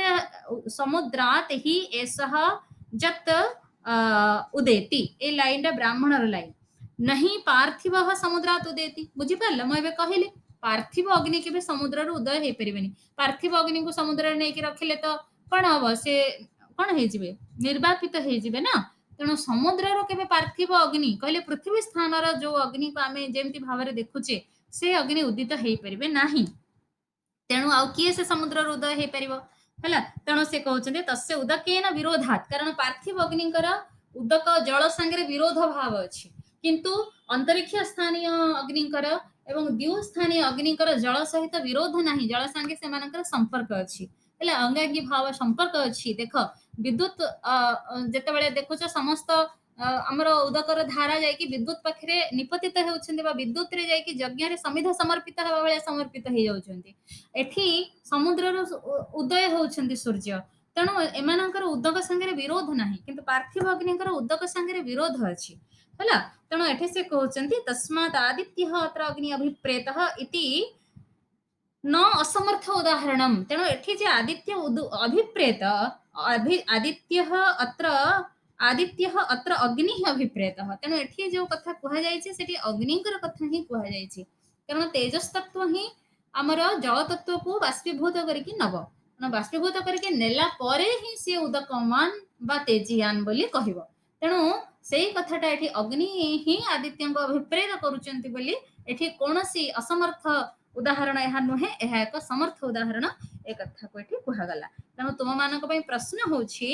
समुद्रात ही एसह जत उदेति ए लाइन रे ब्राह्मण लाइन नहीं पार्थिव समुद्रात उदेति बुझी पारल म एबे कहिले पार्थिव अग्नि के समुद्र रे उदय हे परिबेनी पार्थिव अग्नि को समुद्र रे नै कि रखिले तो कोन हबो से कोन हे जिवे निर्वापित हे जिवे ना तेणु समुद्र रो केबे पार्थिव अग्नि कहले पृथ्वी स्थान रो जो अग्नि को आमे जेमति भावरे देखुचे से अग्नि उदित हे परिबे नाही तेणु आउ किए से समुद्र उदय हे परिबो हैला तेणु से कहउछन्ते तस्य उदकेन विरोधात कारण पार्थिव अग्निकर उदक जल संगे विरोध भाव अछि किंतु अंतरिक्ष स्थानीय अग्निकर एवं द्यू स्थानीय अग्निकर जल सहित विरोध नाही जल संगे सेमानकर संपर्क अछि हैला अंगांगी भाव संपर्क अछि देख विद्युत जेतेबेले देखुछ समस्त आमर उदकर धारा जाइकी विद्युत पाखरे निपतित हेउछन्ते बा विद्युत रे जाइकी यज्ञ रे समिधा समर्पित हेबा बेले समर्पित हे जाउछन्ते एठी समुद्र रो उदय होउछन्ते सूर्य तेणु एमानकर उदक संगे विरोध नाही किंतु पार्थिव अग्निकर उदक संगे विरोध अछि होला तेणु एठी से कहउछन्ते तस्मात् आदित्यः अत्र अग्नि अभिप्रेतः इति न असमर्थ उदाहरणम तेणु एठी जे आदित्य अभिप्रेत आदित्यः अत्र आदित्यः अत्र अग्निः अभिप्रेतः तेणु एठी जो कथा कुहा जायछि सेठी अग्निकर कथा ही कुहा जायछि कारण तेजस तत्व ही आमर जल तत्व को बाष्पीभूत करके नब बाष्पीभूत करके नेला परे ही से उदकमान बा तेजियान बोली कहब तेणु सेई कथाटा एठी अग्नि ही आदित्यंक अभिप्रेत करूचंती बोली एठी कोनोसी असमर्थ उदाहरण यह नुहे यह एक समर्थ उदाहरण ए कथा को एठी कुहा गला तेणु तुम मानक पई प्रश्न होछि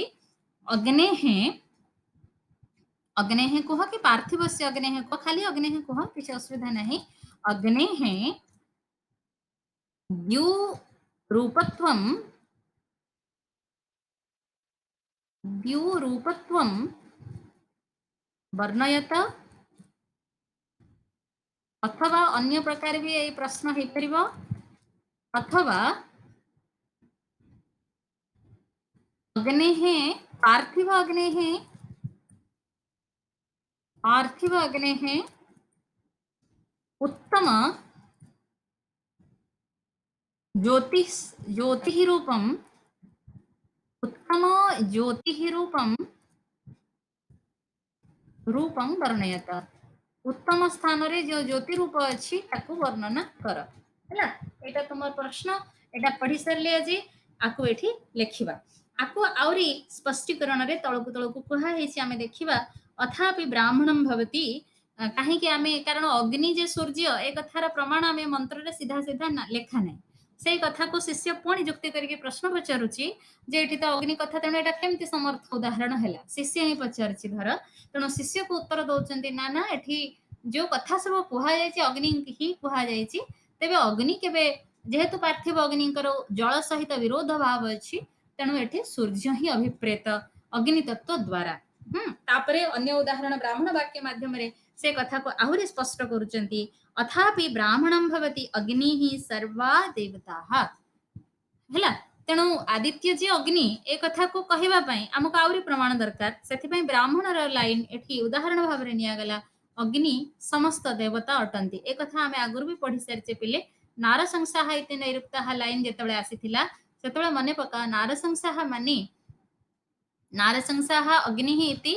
अग्ने कह कि पार्थिव से अग्ने कह खाली अग्ने कह किसी असुविधा नहीं अग्ने द्यू रूपत्वम द्युरूपत्वं वर्णयत अथवा अन्य प्रकार भी ये प्रश्न हो परिबो अथवा अग्नेः पार्थिव अग्नेः पार्थिव अग्नेः उत्तम ज्योतिष ज्योतिः रूपम् उत्तम ज्योतिः रूपं वर्णयत उत्तम स्थान रे जो ज्योति रूप अछि ताकू वर्णना कर हैला एटा तुमर प्रश्न एटा पढ़ी सरले আজি आकु एठी लेखिबा आकु आउरी स्पष्टीकरण रे तळकु तळकु कुहा हेछि आमे देखिबा अथापि ब्राह्मणं भवति काहे कि आमे कारण अग्नि जे सूर्य ए कथार प्रमाण आमे मंत्र रे सीधा सीधा लेखा नै सेई कथा को शिष्य पुणी जुक्ति करके प्रश्न पचारुची जे एठी तो अग्नि कथा तेणु एटा केमति समर्थ उदाहरण हैला शिष्य ही पचारछि धर तेणु शिष्य को उत्तर दौचंती ना ना एठी जो कथा सब कुहा जायछि अग्नि ही कुहा जायछि तेबे अग्नि केबे जेहेतु पार्थिव अग्निकर जल सहित विरोध भाव अछि तेणु एठी सूर्य ही अभिप्रेत अग्नि तत्व द्वारा तापरे अन्य उदाहरण ब्राह्मण वाक्य माध्यम रे से कथा को आहुरी स्पष्ट करूचंती अथापि ब्राह्मणं भवति अग्निः सर्वा देवताः ହେଲା ତେଣୁ ଆଦିତ୍ୟ ଯେ ଅଗ୍ନି ଏ କଥାକୁ କହିବା ପାଇଁ ଆମକୁ ଆହୁରି ପ୍ରମାଣ ଦରକାର ସେଥିପାଇଁ ବ୍ରାହ୍ମଣର ଲାଇନ ଏଠି ଉଦାହରଣ ଭାବରେ ନିଆଗଲା ଅଗ୍ନି ସମସ୍ତ ଦେବତା ଅଟନ୍ତି ଏ କଥା ଆମେ ଆଗରୁ ବି ପଢି ସାରିଛେ ପିଲେ ନାରସଂସାହା ଇତି ନୈରୁକ୍ତାହା ଲାଇନ ଯେତେବେଳେ ଆସିଥିଲା ସେତେବେଳେ ମନେ ପକା ନାରସଂସାହା ମାନେ नारसंसाः अग्निः इति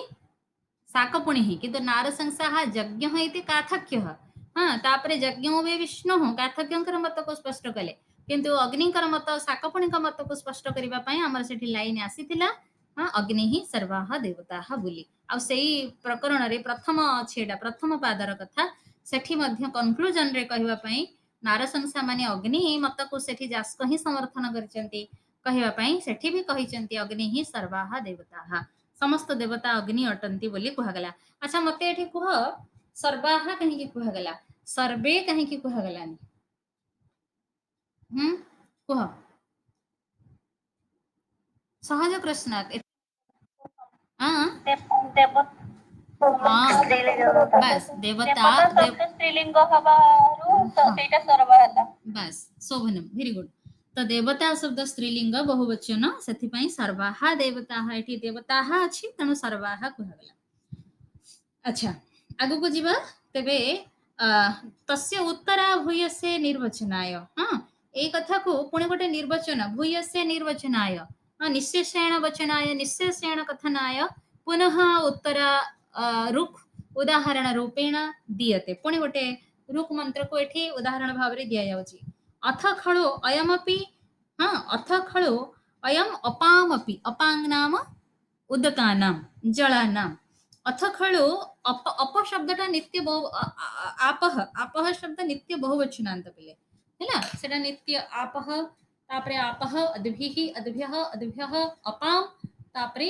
शाकपुणिः किन्तु नारसंसाः यज्ञः इति काथक्यः हाँ तापरे यज्ञो वे विष्णुः काथक्यंकर मत को स्पष्ट कले किन्तु अग्निकर मत शाकपुणिक मत को स्पष्ट करिबा पई हमर सेठी लाइन आसीथिला हाँ अग्निः सर्वाः देवताः बोली आ सेही प्रकरण रे प्रथम छेडा प्रथम पादर कथा सेठी मध्य कंक्लूजन रे कहबा पई नारसंसा माने अग्नि मत को सेठी जास्क ही समर्थन करचंती कहवा ପାଇଁ ସେଠି ବି କହିଛନ୍ତି ଅଗ୍ନି ହିଁ ସର୍ବାଃ ଦେବତାଃ ସମସ୍ତ ଦେବତା ଅଗ୍ନି ଅଟନ୍ତି ବୋଲି କୁହାଗଲା ଆଚ୍ଛା ମତେ ଏଠି କୁହ ସର୍ବାଃ କାହିଁକି କୁହାଗଲା ସର୍ବେ କାହିଁକି କୁହାଗଲାନି କୁହ ସହଜ ପ୍ରଶ୍ନ ହଁ ଦେବ ବାସ୍ ଦେବତା ସ୍ତ୍ରୀଲିଙ୍ଗ ହବାରୁ ସେଇଟା ସରବା ହେଲା ବାସ୍ ଶୋଭନମ ଭେରି ଗୁଡ ତ ଦେବତା ଶବ୍ଦ ସ୍ତ୍ରୀଲିଙ୍ଗ ବହୁବଚନ ସେଥିପାଇଁ ସର୍ବାଃ ଦେବତାଃ ଏଠି ଦେବତାଃ ଅଛି ତେଣୁ ସର୍ବାଃ କୁହାଗଲା ଆଚ୍ଛା ଆଗକୁ ଯିବା ତେବେ ତସ୍ୟ ଉତ୍ତରା ଭୂୟସ୍ୟ ନିର୍ବଚନାୟ ହଁ ଏଇ କଥାକୁ ପୁଣି ଗୋଟେ ନିର୍ବଚନ ଭୂୟସ୍ୟ ନିର୍ବଚନାୟ निशेषेण वचनाय निशेषेण कथनाय पुनः उत्तर रुक् उदाहरण रूपेण दीयते पुणी गोटे रुक् मंत्र को एठी उदाहरण भाव रे दिया जाउची अथ खळो अयमपि हाँ अथ खळो अयम अपामपि अपांग नाम उदकानां जलानां अथ खळु अप शब्दटा नित्य बहु आपह आपह शब्द नित्य बहुवचनान्त पिले हैला सेटा नित्य आपह तापरे आपह अद्भिः अद्भ्यः अद्भ्यः अपां तापरे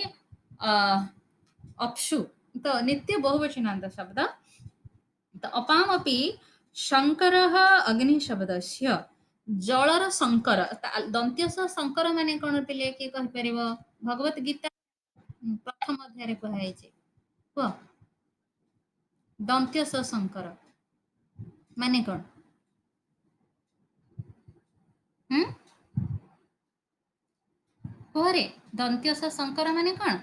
अप्सु तो नित्य बहुवचनान्त शब्द तो अपामपि शङ्करः अग्निशब्दस्य जलर शङ्कर दन्त्यस शङ्कर माने कोन पिले कि कहि परिबो भगवत गीता प्रथम अध्याय कुहाଯାଇଛି कुह दन्त्यस शङ्कर माने कोन कुहरे दन्त्यस शङ्कर माने कोन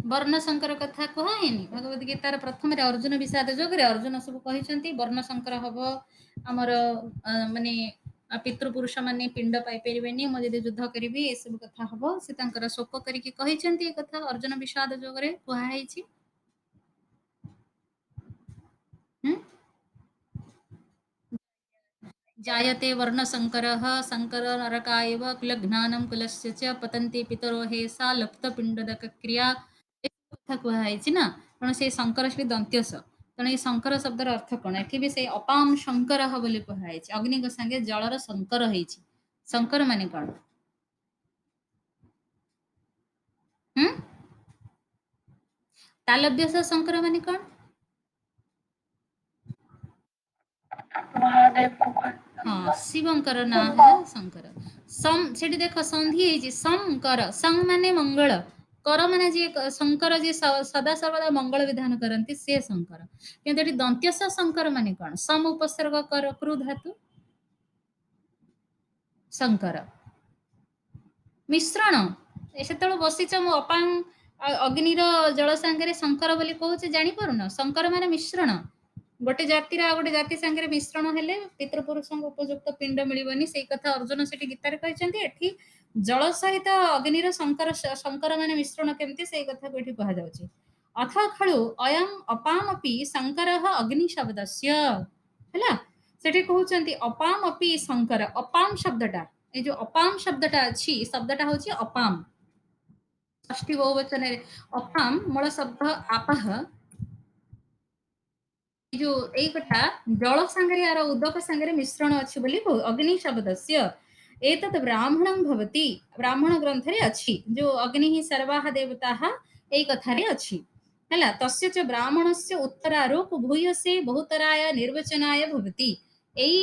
वर्ण शङ्कर कथा कुहाहेनि भगवत गीतार प्रथम अर्जुन विषाद जोगरे अर्जुन सब कहिसंती वर्ण शङ्कर हबो हमर माने पितृपुरुष माने पिंड पाई परिबेनी मो जदि युद्ध करिबी ए सब कथा हबो से तांकर शोक करिकि कहिसंती ए कथा अर्जुन विषाद जोगरे कुहाहेछि जायते वर्णशङ्करः शङ्कर नरका एव कुलघ्नानं कुलस्य च पतन्ति पितरो हे सा लप्तपिण्डदकक्रिया କଥା କୁହାଯାଇଛି ନା ତେଣୁ ସେଇ ଶଙ୍କର ଶ୍ରୀ ଦନ୍ତ୍ୟସ ତେଣୁ ଏଇ ଶଙ୍କର ଶବ୍ଦର ଅର୍ଥ କଣ ଏଠି ବି ସେଇ ଅପାମ ଶଙ୍କର ବୋଲି କୁହାଯାଇଛି ଅଗ୍ନିଙ୍କ ସାଙ୍ଗେ ଜଳର ଶଙ୍କର ହେଇଛି ଶଙ୍କର ମାନେ କଣ ତାଲବ୍ୟସ ଶଙ୍କର ମାନେ କଣ ହଁ ଶିବଙ୍କର ନାଁ ହେଲା ଶଙ୍କର ସମ୍ ସେଠି ଦେଖ ସନ୍ଧି ହେଇଛି ଶଙ୍କର ସଂ ମାନେ ମଙ୍ଗଳ कर माने जी शंकर जी सदा सर्वदा मंगल विधान करती से शंकर किंतु एटी दंत्यस शंकर माने कौन सम उपसर्ग कर क्रू धातु शंकर मिश्रण ସେତେବେଳେ ବସିଛ ମୁଁ ଅପାଂ ଅଗ୍ନିର ଜଳ ସାଙ୍ଗରେ ଶଙ୍କର ବୋଲି କହୁଛି ଜାଣିପାରୁନ ଶଙ୍କର ମାନେ ମିଶ୍ରଣ ଗୋଟେ ଜାତିର ଆଉ ଗୋଟେ ଜାତି ସାଙ୍ଗରେ ମିଶ୍ରଣ ହେଲେ ପିତୃପୁରୁଷଙ୍କ ଉପଯୁକ୍ତ ପିଣ୍ଡ ମିଳିବନି ସେଇ କଥା ଅର୍ଜୁନ ସେଠି ଗୀତାରେ କହିଛନ୍ତି ଏଠି ଜଳ ସହିତ ଅଗ୍ନିର ଶଙ୍କର ମାନେ ମିଶ୍ରଣ କେମିତି ସେଇ କଥାକୁ ଏଠି କୁହାଯାଉଛି ଅଥ ଖଳୁ ଅୟಂ ଅପାମପି ଶଙ୍କରଃ ଅଗ୍ନି ଶବ୍ଦସ୍ୟ ହେଲା ସେଠି କହୁଛନ୍ତି ଅପାମ ଅପି ଶଙ୍କର ଅପାମ ଶବ୍ଦଟା ଏ ଯୋଉ ଅପାମ ଶବ୍ଦଟା ଅଛି ଶବ୍ଦଟା ହଉଛି ଅପାମ ଷଷ୍ଠୀ ବହୁବଚନରେ ଅପାମ ମୂଳ ଶବ୍ଦ ଆପହ ଏ ଯୋଉ ଏଇ କଥା ଜଳ ସାଙ୍ଗରେ ଆର ଉଦକ ସାଙ୍ଗରେ ମିଶ୍ରଣ ଅଛି ବୋଲି ଅଗ୍ନି ଶବ୍ଦସ୍ୟ ଏତତ୍ ବ୍ରାହ୍ମଣଂ ଭବତି ବ୍ରାହ୍ମଣ ଗ୍ରନ୍ଥରେ ଅଛି ଯୋଉ ଅଗ୍ନି ସର୍ବାଃ ଦେବତାଃ ଏଇ କଥାରେ ଅଛି ହେଲା ତସ୍ୟ ଚ ବ୍ରାହ୍ମଣସ୍ୟ ଉତ୍ତରାରୋପ ଭୂୟସେ ବହୁତରାୟ ନିର୍ବଚନାୟ ଭବତି ଏଇ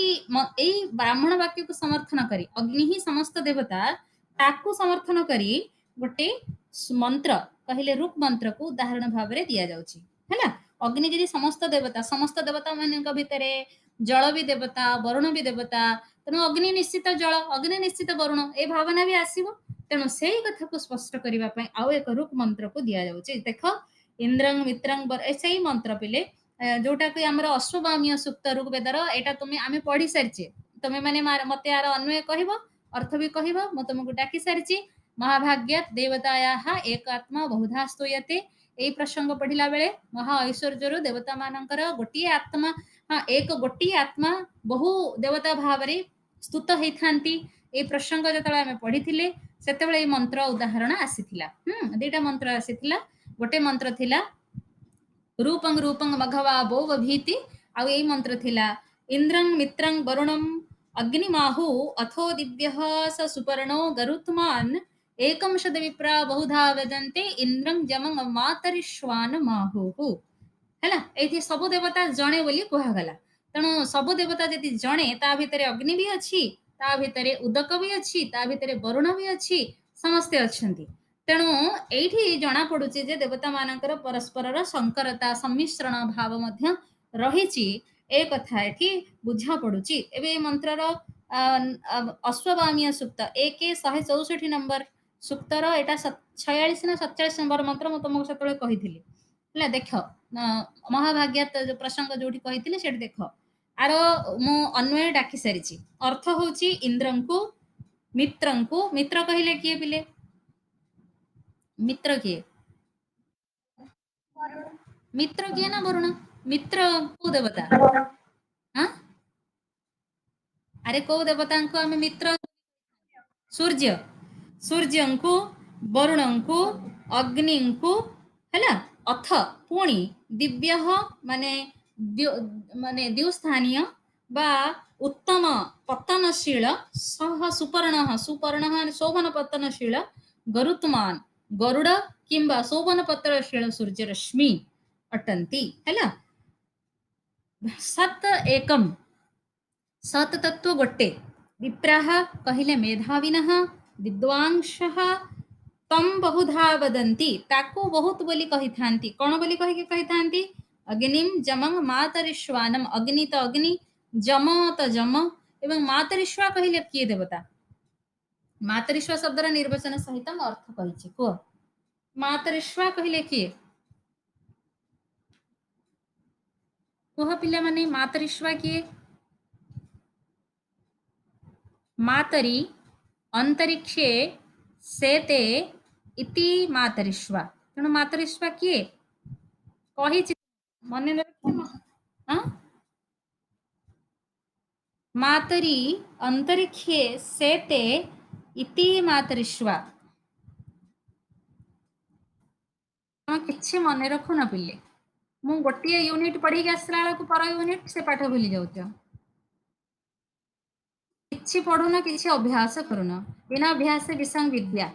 ଏଇ ବ୍ରାହ୍ମଣ ବାକ୍ୟକୁ ସମର୍ଥନ କରି ଅଗ୍ନି ହିଁ ସମସ୍ତ ଦେବତା ତାକୁ ସମର୍ଥନ କରି ଗୋଟେ ମନ୍ତ୍ର କହିଲେ ରୁକ୍ ମନ୍ତ୍ରକୁ ଉଦାହରଣ ଭାବରେ ଦିଆଯାଉଛି ହେଲା ଅଗ୍ନି ଯଦି ସମସ୍ତ ଦେବତା ମାନଙ୍କ ଭିତରେ ଜଳ ବି ଦେବତା ବରୁଣ ବି ଦେବତା ତେଣୁ ଅଗ୍ନି ନିଶ୍ଚିତ ଜଳ ଅଗ୍ନି ନିଶ୍ଚିତ ବରୁଣ ଏ ଭାବନା ବି ଆସିବ ତେଣୁ ସେଇ କଥାକୁ ସ୍ପଷ୍ଟ କରିବା ପାଇଁ ଆଉ ଏକ ରୁକ୍ ମନ୍ତ୍ରକୁ ଦିଆଯାଉଛି ଦେଖ ଇନ୍ଦ୍ରଂ ମିତ୍ରଂ ସେଇ ମନ୍ତ୍ର ପିଲେ ଯୋଉଟାକୁ ଆମର ଅଶ୍ୱବାମୀୟ ସୁକ୍ତ ଋଗ୍ବେଦର ଏଇଟା ଆମେ ପଢି ସାରିଛେ ତମେ ମାନେ ମତେ ଆର ଅନ୍ୱୟ କହିବ ଅର୍ଥ ବି କହିବ ମୁଁ ତମକୁ ଡାକି ସାରିଛି ମହାଭାଗ୍ୟାତ୍ ଦେବତାୟାଃ ଏକାତ୍ମା ବହୁଧା ସ୍ତୁୟତେ ଏଇ ପ୍ରସଙ୍ଗ ପଢିଲା ବେଳେ ମହା ଐଶ୍ୱର୍ଯ୍ୟରୁ ଦେବତା ମାନଙ୍କର ଗୋଟିଏ ଆତ୍ମା ଗୋଟିଏ ଆତ୍ମା ବହୁ ଦେବତା ଭାବରେ ସ୍ତୁତ ହେଇଥାନ୍ତି ଏଇ ପ୍ରସଙ୍ଗ ଯେତେବେଳେ ଆମେ ପଢିଥିଲେ ସେତେବେଳେ ଏଇ ମନ୍ତ୍ର ଉଦାହରଣ ଆସିଥିଲା ଦିଟା ମନ୍ତ୍ର ଆସିଥିଲା ଗୋଟେ ମନ୍ତ୍ର ଥିଲା ରୂପଂ ରୂପଂ ମଘବା ବୋଗ ଭୀତି ଆଉ ଏଇ ମନ୍ତ୍ର ଥିଲା ଇନ୍ଦ୍ରଂ ମିତ୍ରଂ ବରୁଣଂ ଅଗ୍ନିମାହୁ ଅଥୋ ଦିବ୍ୟ ସ ସୁପର୍ଣୋ ଗରୁତ୍ମାନ୍ ଏକଂ ଶଦ ବିପ୍ରା ବହୁଧା ବେଦନ୍ତେ ଇନ୍ଦ୍ରଂ ଯମଂ ମାତରିଶ୍ୱାନ ମାହୁଃ ହେଲା ଏଇଠି ସବୁ ଦେବତା ଜଣେ ବୋଲି କୁହାଗଲା ତେଣୁ ସବୁ ଦେବତା ଯଦି ଜଣେ ତା ଭିତରେ ଅଗ୍ନି ବି ଅଛି ତା ଭିତରେ ଉଦକ ବି ଅଛି ତା ଭିତରେ ବରୁଣ ବି ଅଛି ସମସ୍ତେ ଅଛନ୍ତି ତେଣୁ ଏଇଠି ଜଣା ପଡୁଛି ଯେ ଦେବତା ମାନଙ୍କର ପରସ୍ପରର ଶଙ୍କରତା ସମ୍ମିଶ୍ରଣ ଭାବ ମଧ୍ୟ ରହିଛି ଏ କଥା ଏଠି ବୁଝା ପଡୁଛି ଏବେ ଏ ମନ୍ତ୍ରର ଅଶ୍ୱବାମୀୟ ସୁକ୍ତ 164 ନମ୍ବର ସୁକ୍ତର ଏଇଟା 46 ନା 47 ନମ୍ବର ମନ୍ତ୍ର ମୁଁ ତମକୁ ସେତେବେଳେ କହିଥିଲି ହେଲା ଦେଖ ମହାଭାଗ୍ୟାତ ପ୍ରସଙ୍ଗ ଯୋଉଠି କହିଥିଲି ସେଠି ଦେଖ ଆର ମୁଁ ଅନ୍ୱୟ ଡାକି ସାରିଛି ଅର୍ଥ ହଉଛି ଇନ୍ଦ୍ରଙ୍କୁ ମିତ୍ରଙ୍କୁ ମିତ୍ର କହିଲେ କିଏ ପିଲେ ମିତ୍ର କିଏ ମିତ୍ର କିଏ ନା ବରୁଣ ମିତ୍ର କୋଉ ଦେବତା ଆରେ କୋଉ ଦେବତାଙ୍କୁ ଆମେ ମିତ୍ର ସୂର୍ଯ୍ୟ ସୂର୍ଯ୍ୟଙ୍କୁ ବରୁଣଙ୍କୁ ଅଗ୍ନିଙ୍କୁ ହେଲା ଅଥ ପୁଣି ଦିବ୍ୟ ମାନେ ଦ୍ୟୁସ୍ଥାନୀୟ ବା ଉତ୍ତମ ପତନଶୀଳ ସହ ସୁପର୍ଣ ଶୋଭନ ପତନଶୀଳ ଗରୁତ୍ମାନ ଗରୁଡ଼ କିମ୍ବା ଶୋଭନ ପତ୍ରଶୀଳ ସୂର୍ଯ୍ୟରଶ୍ମି ଅଟନ୍ତି ହେଲା ସତ ଏକମ୍ ସତ୍ ତତ୍ଵ ଗୋଟେ ବିପ୍ରାହ କହିଲେ ମେଧାବିନଃ ବିଦ୍ୱାଂସଃ ତମ୍ ବହୁଧା ବଦନ୍ତି ତାକୁ ବହୁତ ବୋଲି କହିଥାନ୍ତି କଣ ବୋଲି କହିଥାନ୍ତି ଅଗ୍ନିମ୍ ଯମଂ ମାତରିଶ୍ୱାନମ୍ ଅଗ୍ନି ତ ଅଗ୍ନି ଯମ ତ ଯମ ଏବଂ ମାତରିଶ୍ୱା କହିଲେ କିଏ ଦେବତା ମାତରିଶ୍ୱା ଶବ୍ଦର ନିର୍ବାଚନ ସହିତ ମୁଁ ଅର୍ଥ କହିଛି କୁହ ମାତରିଶ୍ୱା କହିଲେ କିଏ କୁହ ପିଲାମାନେ ମାତରିଶ୍ୱା କିଏ ମାତରି ଅନ୍ତରିକ୍ଷେ ସେତେ ଇତି ମାତରିଶ୍ୱା ତେଣୁ ମାତରିଶ୍ୱା କିଏ କହିଛି ମନେ ରଖ ମାତରି ଅନ୍ତରିକ୍ଷେ ସେତେ ଇତି ମାତରିଶ୍ୱା ତମେ କିଛି ମନେ ରଖୁନ ପିଲେ ମୁଁ ଗୋଟିଏ ୟୁନିଟ୍ ପଢିକି ଆସିଲା ବେଳକୁ ପର ୟୁନିଟ୍ ସେ ପାଠ ଭୁଲି ଯାଉଛ କିଛି ପଢୁନ କିଛି ଅଭ୍ୟାସ କରୁନ ବିନା ଅଭ୍ୟାସ ବିଷମ ବିଦ୍ୟା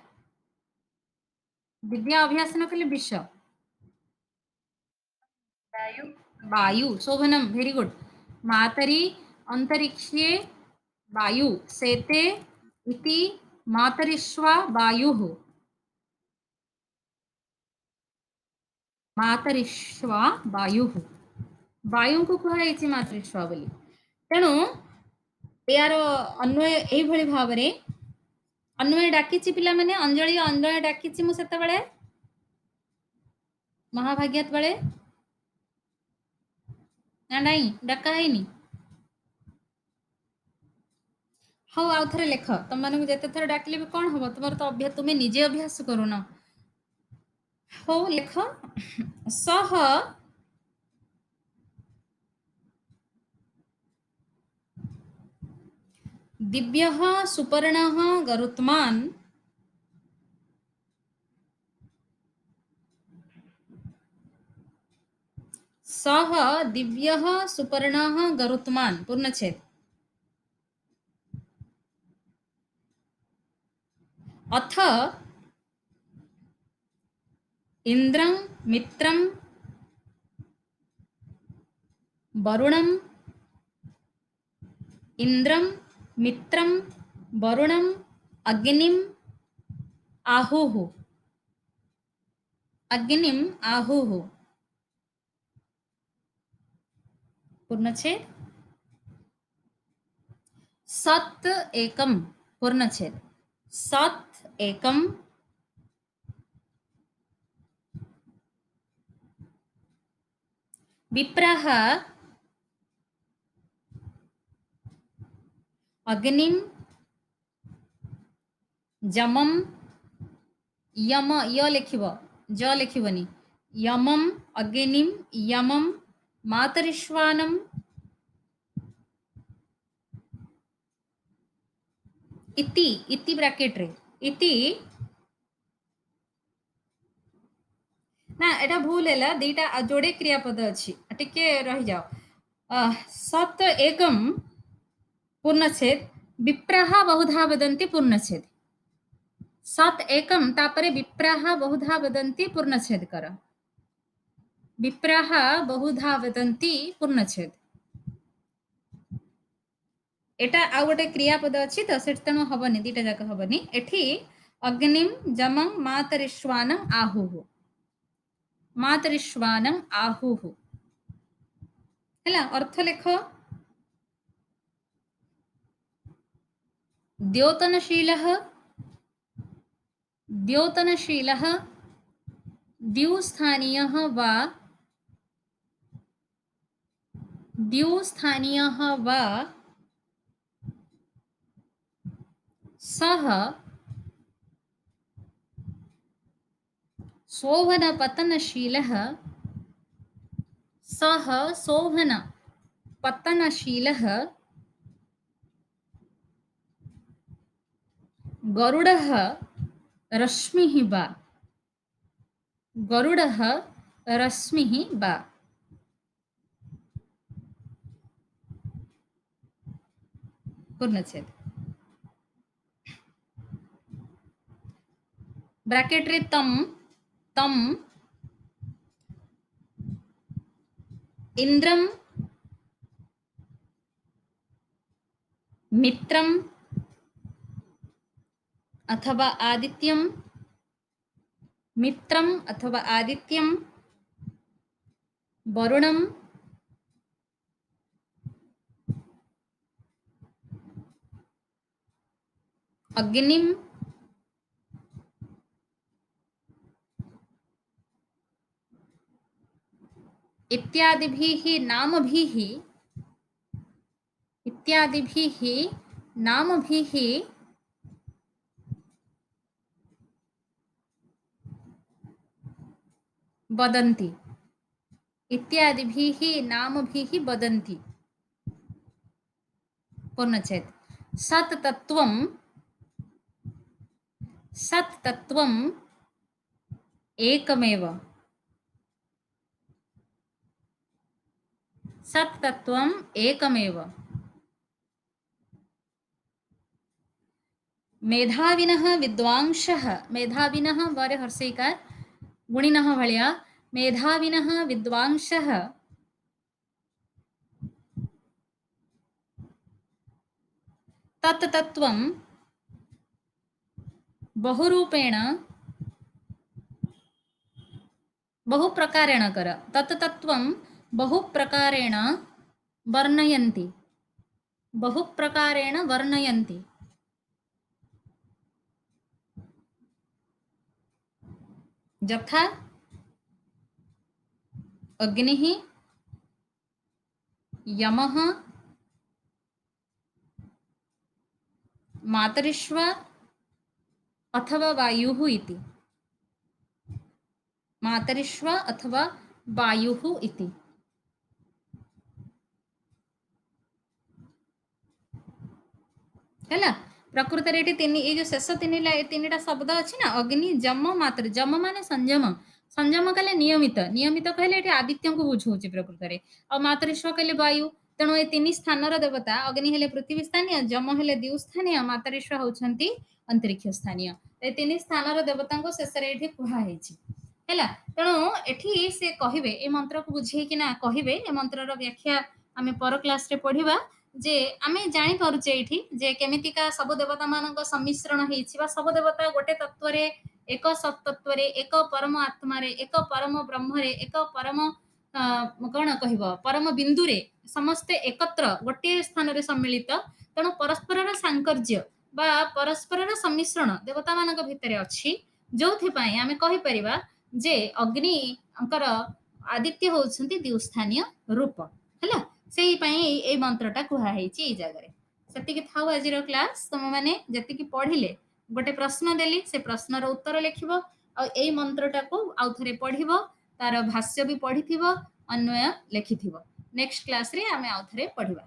विद्या अभ्यास न कले विष वायु शोभनम वेरी गुड मातरी अंतरिक्षे वायु सेते इति मातरिश्वा वायुः मातरिश्वा वायुः वायु को कहुई मातृश्वा बोली तेणु यार अन्वय यही भाव में अन्वय डाकी पिला माने अंजलि अन्वय डाकी मु सेते महाभाग्यत बेले ना नहीं डाका है हाँ आउ थे लेख तुम मानक जिते थर डाकिले भी कौन हम तुम तो अभ्यास तुम्हें निजे अभ्यास करूना हो लेख सह दिव्य सुपर्ण गरुत्मान सह दिव्य सुपर्ण गरुत्मान पूर्णछेद अथ इंद्रं मित्रं वरुणं इंद्रं मित्रं वरुणं अग्निम आहुः अग्निम आहुः पूर्णछेद सत् एकम पूर्णछेद सत् एकम विप्रः अग्निम जमम यम य लिखिब ज लिखिबनी यमम अग्निम यमम मातरिश्वानम इति इति ब्रैकेट रे इति ना एटा भूल है दीटा जोड़े क्रियापद अच्छी टिके रही जाओ सत एकम पूर्णछेद विप्रः बहुधा वदन्ति पूर्णछेद सत एकम तापरे विप्रः बहुधा वदन्ति पूर्णछेद कर विप्रः बहुधा वदन्ति पूर्णछेद एटा आ गोटे क्रियापद अच्छी तो से तेणु हेनी दीटा जाक हेनी एठी अग्निम जमं मातरिश्वानं आहुः मातरिश्वानं आहुः है अर्थ लेख द्योतनशीलः द्योतनशीलः द्युस्थानीयः वा द्युस्थानीयः वा सः शोभनपतनशीलः सः शोभनपतनशीलः गरुडः रश्मिः वा गरुडः रश्मिः वा पूर्णछेद ब्रैकेट रे तम तम इंद्रम मित्रम अथवा आदित्यम मित्रम अथवा आदित्यम वरुणम अग्निम इत्यादिभिः नामभिः वदन्ति इत्यादिभिः नामभिः वदन्ति पूर्णछेद सत् तत्त्वम् एकमेव सत् तत्त्वम् एकमेव मेधाविनः विद्वांसः मेधाविनः वरे हर्षैकार गुणिनः भलिया मेधाविनः विद्वांसः तत् तत्त्वं बहुरूपेण बहु प्रकारेण कर तत् तत्त्वं बहु प्रकारेण वर्णयन्ति बहु प्रकारेण वर्णयन्ति यथा अग्निः यमः मातरिश्वा अथवा वायुः इति मातरिश्वा अथवा वायुः इति ହେଲା ପ୍ରକୃତରେ ଏଠି ଏଇ ଯୋଉ ଶେଷ ତିନିଟା ଶବ୍ଦ ଅଛି ନା ଅଗ୍ନି ଯମ ମାତୃ ଯମ ମାନେ ସଂଯମ ସଂଯମ କଲେ ନିୟମିତ ନିୟମିତ କହିଲେ ଏଠି ଆଦିତ୍ୟଙ୍କୁ ବୁଝଉଛି ପ୍ରକୃତରେ ଆଉ ମାତୃଶ୍ଵ କହିଲେ ବାୟୁ ତେଣୁ ଏ ତିନି ସ୍ଥାନର ଦେବତା ଅଗ୍ନି ହେଲେ ପୃଥିବୀ ସ୍ଥାନୀୟ ଯମ ହେଲେ ଦିଉ ସ୍ଥାନୀୟ ମାତରିଶ୍ଵ ହଉଛନ୍ତି ଅନ୍ତରିକ୍ଷ ସ୍ଥାନୀୟ ଏ ତିନି ସ୍ଥାନର ଦେବତାଙ୍କୁ ଶେଷରେ ଏଠି କୁହାହେଇଛି ହେଲା ତେଣୁ ଏଠି ସେ କହିବେ ଏ ମନ୍ତ୍ରକୁ ବୁଝେଇକିନା କହିବେ ଏ ମନ୍ତ୍ରର ବ୍ୟାଖ୍ୟା ଆମେ ପର କ୍ଲାସରେ ପଢିବା ଯେ ଆମେ ଜାଣିପାରୁଛେ ଏଇଠି ଯେ କେମିତିକା ସବୁ ଦେବତା ମାନଙ୍କ ସମ୍ମିଶ୍ରଣ ହେଇଛି ବା ସବୁ ଦେବତା ଗୋଟେ ତତ୍ତ୍ୱରେ ଏକ ସତ୍ତତ୍ୱରେ ଏକ ପରମ ଆତ୍ମାରେ ଏକ ପରମ ବ୍ରହ୍ମରେ ଏକ ପରମ କଣ କହିବ ପରମ ବିନ୍ଦୁରେ ସମସ୍ତେ ଏକତ୍ର ଗୋଟିଏ ସ୍ଥାନରେ ସମ୍ମିଳିତ ତେଣୁ ପରସ୍ପରର ସାଙ୍କର୍ଯ୍ୟ ବା ପରସ୍ପରର ସମ୍ମିଶ୍ରଣ ଦେବତା ମାନଙ୍କ ଭିତରେ ଅଛି ଯୋଉଥିପାଇଁ ଆମେ କହିପାରିବା ଯେ ଅଗ୍ନିଙ୍କର ଆଦିତ୍ୟ ହଉଛନ୍ତି ଦ୍ୱିସ୍ଥାନୀୟ ରୂପ ହେଲା ସେଇପାଇଁ ଏଇ ମନ୍ତ୍ରଟା କୁହାହେଇଛି ଏଇ ଜାଗାରେ ସେତିକି ଥାଉ ଆଜିର କ୍ଲାସ୍ ତମମାନେ ଯେତିକି ପଢିଲେ ଗୋଟେ ପ୍ରଶ୍ନ ଦେଲି ସେ ପ୍ରଶ୍ନର ଉତ୍ତର ଲେଖିବ ଆଉ ଏଇ ମନ୍ତ୍ରଟାକୁ ଆଉ ଥରେ ପଢିବ ତାର ଭାଷ୍ୟ ବି ପଢିଥିବ ଅନ୍ୱୟ ଲେଖିଥିବ ନେକ୍ସଟ କ୍ଲାସରେ ଆମେ ଆଉ ଥରେ ପଢିବା